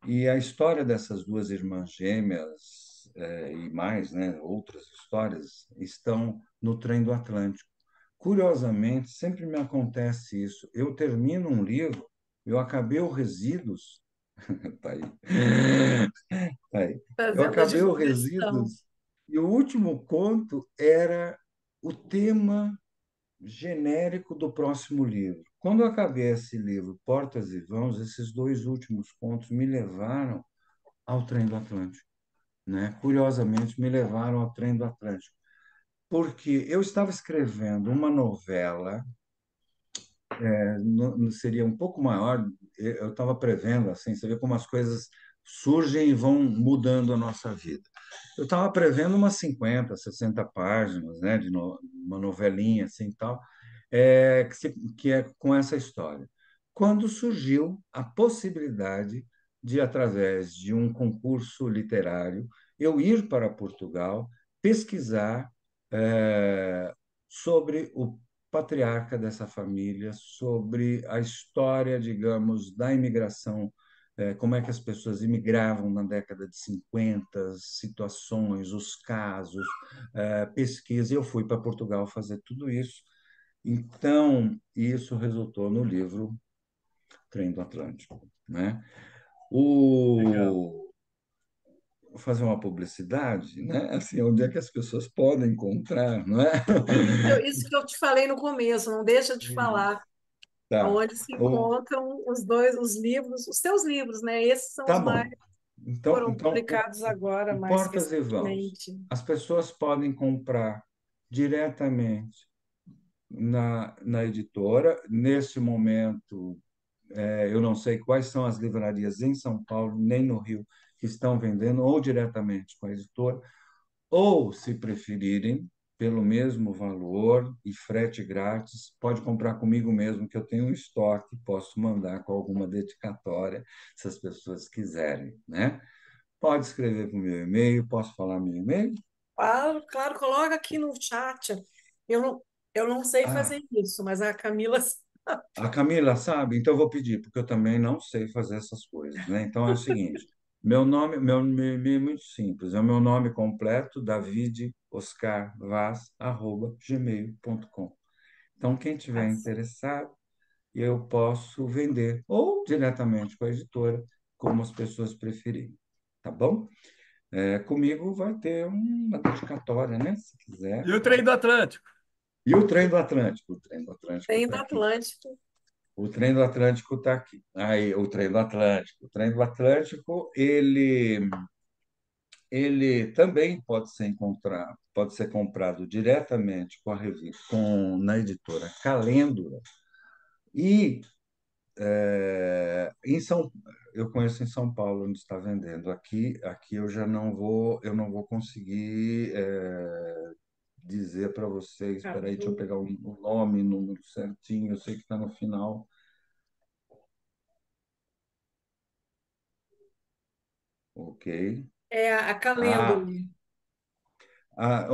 E a história dessas duas irmãs gêmeas, e mais, né, outras histórias, estão no Trem do Atlântico. Curiosamente, sempre me acontece isso. Eu termino um livro, eu acabei o Resíduos, tá aí, tá aí. Eu Fazendo a acabei o divulgação. Resíduos e o último conto era o tema genérico do próximo livro. Quando eu acabei esse livro, Portas e Vãos, esses dois últimos contos me levaram ao Trem do Atlântico, né? Curiosamente, me levaram ao Trem do Atlântico, porque eu estava escrevendo uma novela, seria um pouco maior, eu estava prevendo, assim, você vê como as coisas surgem e vão mudando a nossa vida. Eu estava prevendo umas 50, 60 páginas, né, uma novelinha assim tal, que é com essa história. Quando surgiu a possibilidade de, através de um concurso literário, eu ir para Portugal pesquisar sobre o patriarca dessa família, sobre a história, digamos, da imigração, como é que as pessoas imigravam na década de 50, situações, os casos, pesquisa. Eu fui para Portugal fazer tudo isso. Então, isso resultou no livro Trem do Atlântico, né? Legal. O Vou fazer uma publicidade, né? Assim, onde é que as pessoas podem encontrar, não é? Isso que eu te falei no começo, não deixa de falar. Tá. Onde se O, encontram os dois, os livros, os teus livros, né? Esses são tá os mais bom. que foram O, publicados agora, o mais Portas e Vãos, recentemente. as pessoas podem comprar diretamente na editora. Neste momento, eu não sei quais são as livrarias em São Paulo, nem no Rio, que estão vendendo, ou diretamente com a editora, ou, se preferirem, pelo mesmo valor e frete grátis, pode comprar comigo mesmo, que eu tenho um estoque, posso mandar com alguma dedicatória, se as pessoas quiserem, né? Pode escrever para o meu e-mail, posso falar meu e-mail? Claro, claro, coloca aqui no chat. Eu não, eu não sei Ah, fazer isso, mas a Camila. a Camila sabe, então eu vou pedir, porque eu também não sei fazer essas coisas, né? Então é o seguinte, meu e-mail é muito simples, é o meu nome completo, David Oscar Vaz, @gmail.com. Então, quem tiver interessado, eu posso vender, ou diretamente com a editora, como as pessoas preferirem, tá bom? Comigo vai ter uma dedicatória, né? Se quiser, E o Trem pode. do Atlântico? E o Trem do Atlântico? O Trem do Atlântico Tem está do aqui. Atlântico. O Trem do Atlântico está aqui. Aí, o Trem do Atlântico. O Trem do Atlântico, ele também pode ser comprado diretamente com a revista, na editora Calêndula. E em São, eu conheço em São Paulo onde está vendendo. Aqui eu não vou conseguir dizer para vocês. Espera aí, deixa eu Cadu. pegar o nome, o número certinho. Eu sei que está no final. Ok. É a Calêndula. Ah,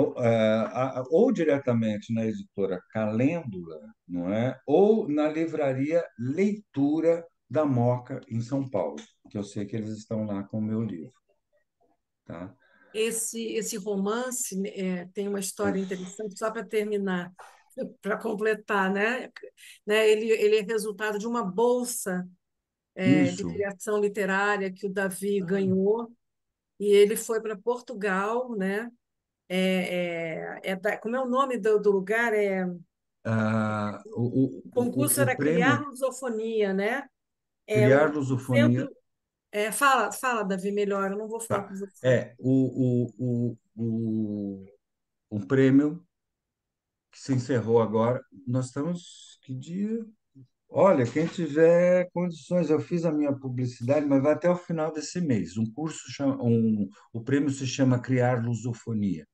ou diretamente na editora Calêndula, não é? Ou na livraria Leitura da Moca, em São Paulo, que eu sei que eles estão lá com o meu livro, tá? Esse romance tem uma história interessante, só para terminar, para completar, né? Ele é resultado de uma bolsa de Isso. criação literária que o Davi ganhou, e ele foi para Portugal, né? Como é o nome do lugar? O concurso O era criar prêmio lusofonia, né? É Criar o Lusofonia, centro. Fala, Davi, melhor, eu não vou falar tá? com você. É um prêmio que se encerrou agora. Nós estamos, que dia? Olha, quem tiver condições, eu fiz a minha publicidade, mas vai até o final desse mês. O prêmio se chama Criar Lusofonia,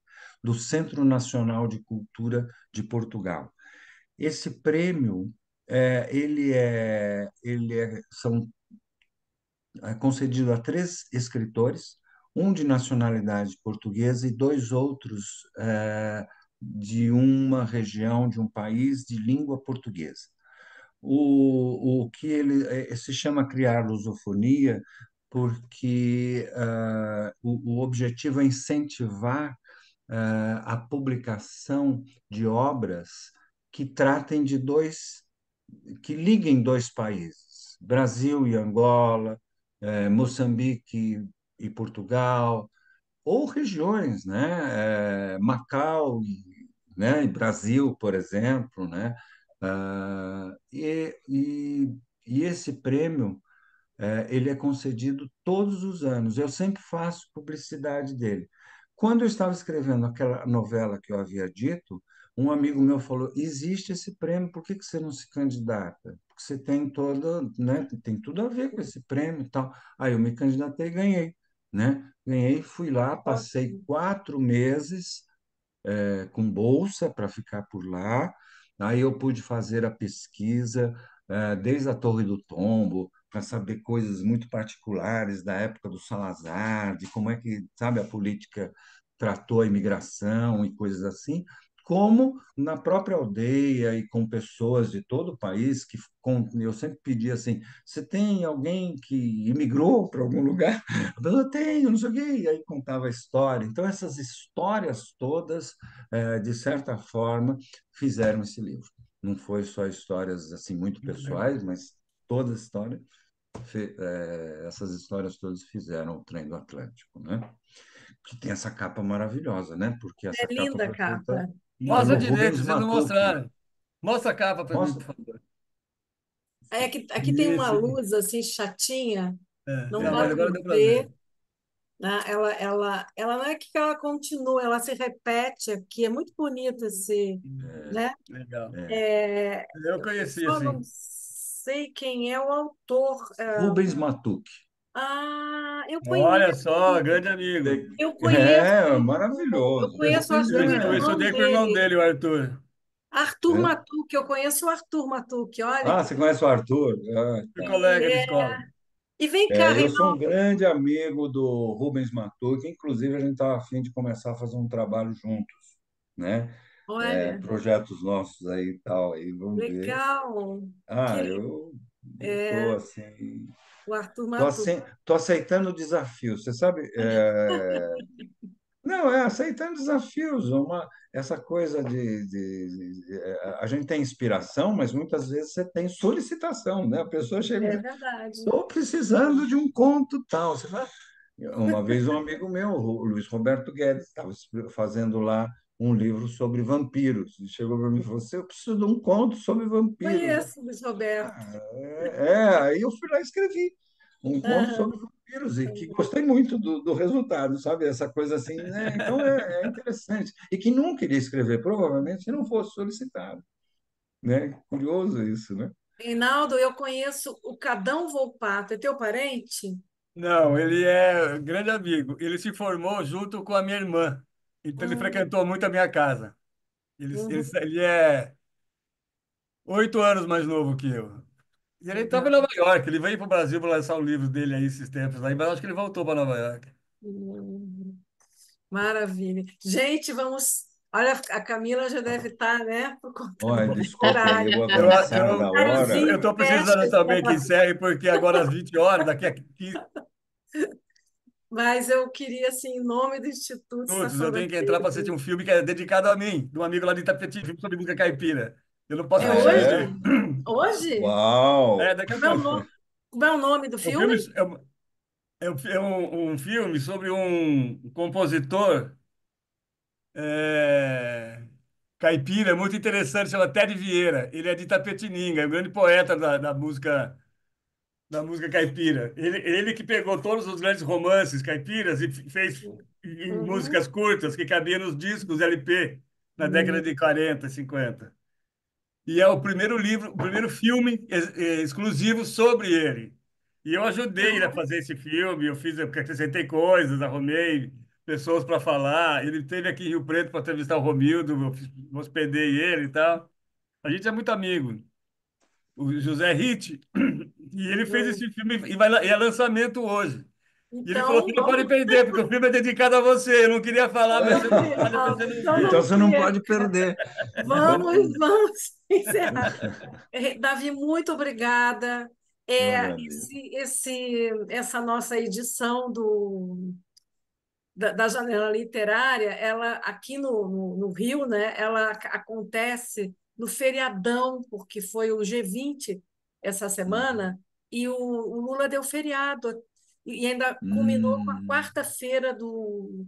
do Centro Nacional de Cultura de Portugal. Esse prêmio, é concedido a três escritores, um de nacionalidade portuguesa e dois outros de uma região, de um país de língua portuguesa. O que ele se chama criar lusofonia porque o objetivo é incentivar a publicação de obras que tratem de que liguem dois países, Brasil e Angola, Moçambique e Portugal, ou regiões, né? Macau né? E Brasil, por exemplo, né? E esse prêmio ele é concedido todos os anos. Eu sempre faço publicidade dele. Quando eu estava escrevendo aquela novela que eu havia dito, um amigo meu falou: existe esse prêmio, por que que você não se candidata? Porque você tem toda, né? Tem tudo a ver com esse prêmio e tal. Aí eu me candidatei e ganhei, né? Ganhei, fui lá, passei Ótimo. 4 meses com bolsa para ficar por lá. Aí eu pude fazer a pesquisa, desde a Torre do Tombo, para saber coisas muito particulares da época do Salazar, de como é que, sabe, a política tratou a imigração e coisas assim, como na própria aldeia e com pessoas de todo o país eu sempre pedi assim, você tem alguém que imigrou para algum lugar? A pessoa tem, não sei o quê, e aí contava a história. Então essas histórias todas de certa forma, fizeram esse livro. Não foi só histórias assim muito Muito legal. pessoais, mas toda a história, essas histórias todas fizeram o Trem do Atlântico, né? Que tem essa capa maravilhosa, né? Porque É essa capa linda a foi feita capa. Mostra pelo Linda. direito, Rubens vocês não Matucci. mostraram. Mostra a capa para mim, por Mostra. favor. Aqui tem uma Isso. luz assim chatinha, não Não, dá mas para agora deu para ver, ver. né? Ela não é que ela continua, ela se repete aqui. É muito bonita esse, né? Legal. É, É, Eu eu conheci, só não assim. sei quem é o autor. Rubens Matucci. Eu Olha conheço, só, grande amigo. eu conheço, eu Maravilhoso. Esse conheço, tem acho que o Eu irmão estudei com o irmão dele, dele, o Arthur. Arthur é. Matuque. Eu conheço o Arthur Matuque. Olha Ah, que você conhece o Arthur? Ah, Fui tá. colega de escola. e vem cá, Eu sou um Reinaldo. grande amigo do Rubens Matuque, inclusive a gente estava a fim de começar a fazer um trabalho juntos, né? Olha, Projetos nossos aí e tal, aí vamos ver. legal. Ah, Que eu tô é assim, o Arthur tô, Matuque. assim, tô aceitando o desafio. Você sabe, não, aceitando desafios, essa coisa a gente tem inspiração, mas muitas vezes você tem solicitação, né? A pessoa chega e É diz, verdade. estou precisando de um conto tal. Você fala, uma vez um amigo meu, o Luiz Roberto Guedes, estava fazendo lá um livro sobre vampiros. Ele chegou para mim e falou assim, eu preciso de um conto sobre vampiros. Conheço, Luiz Roberto. Aí eu fui lá e escrevi um conto Aham. sobre vampiros e que gostei muito do resultado, sabe? Essa coisa assim, né? Então é interessante. E que não queria escrever, provavelmente, se não fosse solicitado, né? Curioso isso, né? Reinaldo, eu conheço o Cadão Volpato. É teu parente? Não, ele é grande amigo. Ele se formou junto com a minha irmã. Então ele Hum, frequentou muito a minha casa. uhum, Ele é 8 anos mais novo que eu. E ele estava em legal. Nova York. Ele veio para o Brasil para lançar o livro dele aí esses tempos aí, mas acho que ele voltou para Nova York. Hum, maravilha. Gente, vamos. Olha, a Camila já deve estar, né, por conta Olha, do desculpe aí o horário. avançar da hora. Eu Horáriozinho, estou precisando festas, também que encerre, porque agora às 20 horas, daqui a 15 mas eu queria, assim, em nome do Instituto minutos, eu Estação da tenho que entrar para assistir um filme que é dedicado a mim, de um amigo lá de Itapetininga, um filme sobre música caipira. Eu não posso É deixar de É? ver. hoje? Hoje? É, Uau! daqui a Como é o pouco. nome, como é o nome do O filme filme? é um filme sobre um compositor é, caipira muito interessante, chama Ted Vieira. Ele é de Itapetininga, é um grande poeta da música caipira. Ele que pegou todos os grandes romances caipiras e fez em Uhum. músicas curtas que cabiam nos discos LP. na década de 40, 50. E é o primeiro livro, o primeiro filme exclusivo sobre ele. E eu ajudei ele a fazer esse filme, eu acrescentei coisas, arrumei pessoas para falar. Ele esteve aqui em Rio Preto para entrevistar o Romildo, hospedei ele e tal. A gente é muito amigo. O José Ritt, e ele fez Hum. esse filme e é lançamento hoje. E ele falou: Então, você não pode perder, porque o filme é dedicado a você. Eu não queria falar, mas você não pode, não, você não então viu. Então não você não perca. pode perder. Vamos encerrar. Davi, muito obrigada. Eu agradeço. Essa nossa edição da Janela Literária, ela aqui no Rio, né, ela acontece no feriadão, porque foi o G20 essa Uhum. semana, e o Lula deu feriado, e ainda culminou com a Hum, quarta-feira do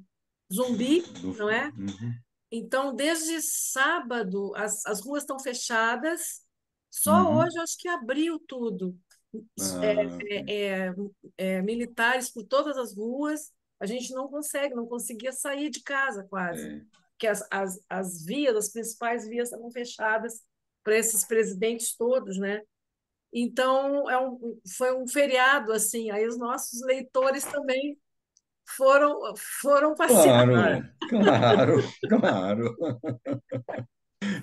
Zumbi, não é? uhum, Então, desde sábado, as ruas estão fechadas. Só uhum. hoje, eu acho que abriu tudo. É, Ah, ok. é, militares por todas as ruas. A gente não conseguia sair de casa quase, É. porque as vias, as principais vias estavam fechadas para esses presidentes todos, né? Então, foi um feriado, assim. Aí os nossos leitores também foram passear. Claro, Ah, claro, claro.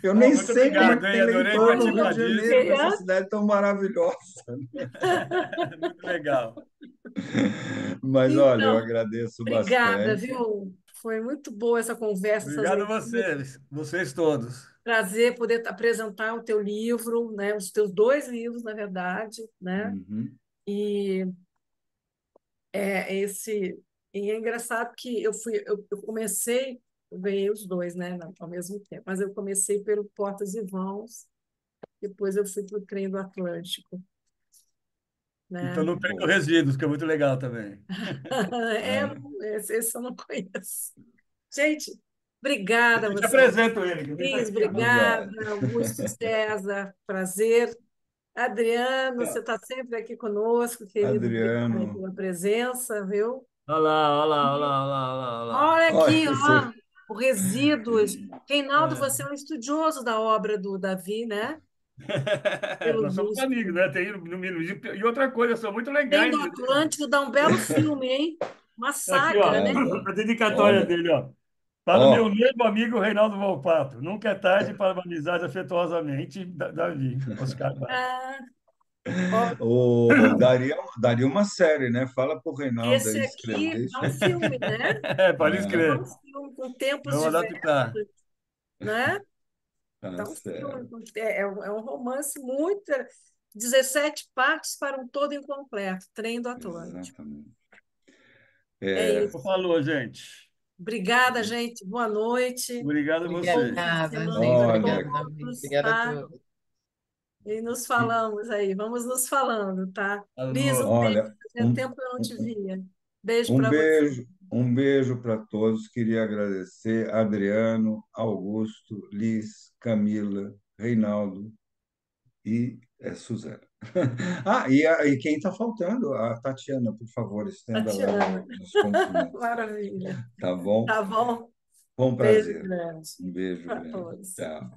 Eu oh, nem muito sei como é obrigado, que hein? tem Adorei leitor no Rio participar de disso. Janeiro, nessa Feriado. cidade tão maravilhosa. Muito legal. Mas olha, eu Então, agradeço obrigada, bastante. viu? Foi muito boa essa conversa, essas Obrigado a leituras. vocês todos. Prazer poder apresentar o teu livro, né? Os teus dois livros, na verdade, né? Uhum. E esse e é engraçado que eu comecei, eu ganhei os dois, né? Ao mesmo tempo, mas eu comecei pelo Portas e Vãos, depois eu fui para o Trem do Atlântico, Então né? não perca os Boa. resíduos, que é muito legal também. É, É, esse eu não conheço. Gente, obrigada a Eu te vocês. apresento ele, que ele está Cris, aqui, ó. tá joia. obrigada. Augusto César, prazer. Adriano, você está sempre aqui conosco, querido. Obrigada Adriano. pela presença, viu? Olha lá, olha lá, olha lá, olha lá, olha lá. Olha Olha, aqui, ó, o Resíduos. Reinaldo, você é É. um estudioso da obra do Davi, né? Pelo Nós somos amigos, visto. né? Tem, no mínimo. E outra coisa, são muito Tem legais. do Atlântico, dá um belo filme, hein? Uma Aqui, saga, ó, né? é, a dedicatória olha, dele, ó. Para o meu ó, novo amigo Reinaldo Volpato. Nunca é tarde para uma amizade afetuosamente, Davi, Oscar Wilde. Ah, ó, daria uma série, né? Fala pro Reinaldo esse aí aqui escrever. é um filme, né? Pode É É, um escrever. filme com tempos Vamos diversos, adaptar. né? tá Então, certo. é um romance muito. 17 partes para um todo incompleto, Trem do Atlântico. Exatamente. É É, isso. Falou, gente. Obrigada, gente. Boa noite. Obrigado a Bom vocês. fim de Obrigada, semana gente. para olha, Obrigada, Davi. todos, Obrigada a tá? todos. E nos e- falamos aí. Vamos nos falando, tá? Liz, um Falou. beijo. olha, Fazia tempo que eu não te via. Beijo para você. um beijo para todos. Queria agradecer Adriano, Augusto, Liz, Camila, Reinaldo e Suzana. Ah, e quem está faltando? A Tatiana, por favor, estenda lá Tatiana. nos cumprimentos. Maravilha. Tá bom? Tá bom? Com Beijo prazer. grande Um beijo para grande. todos. Tchau.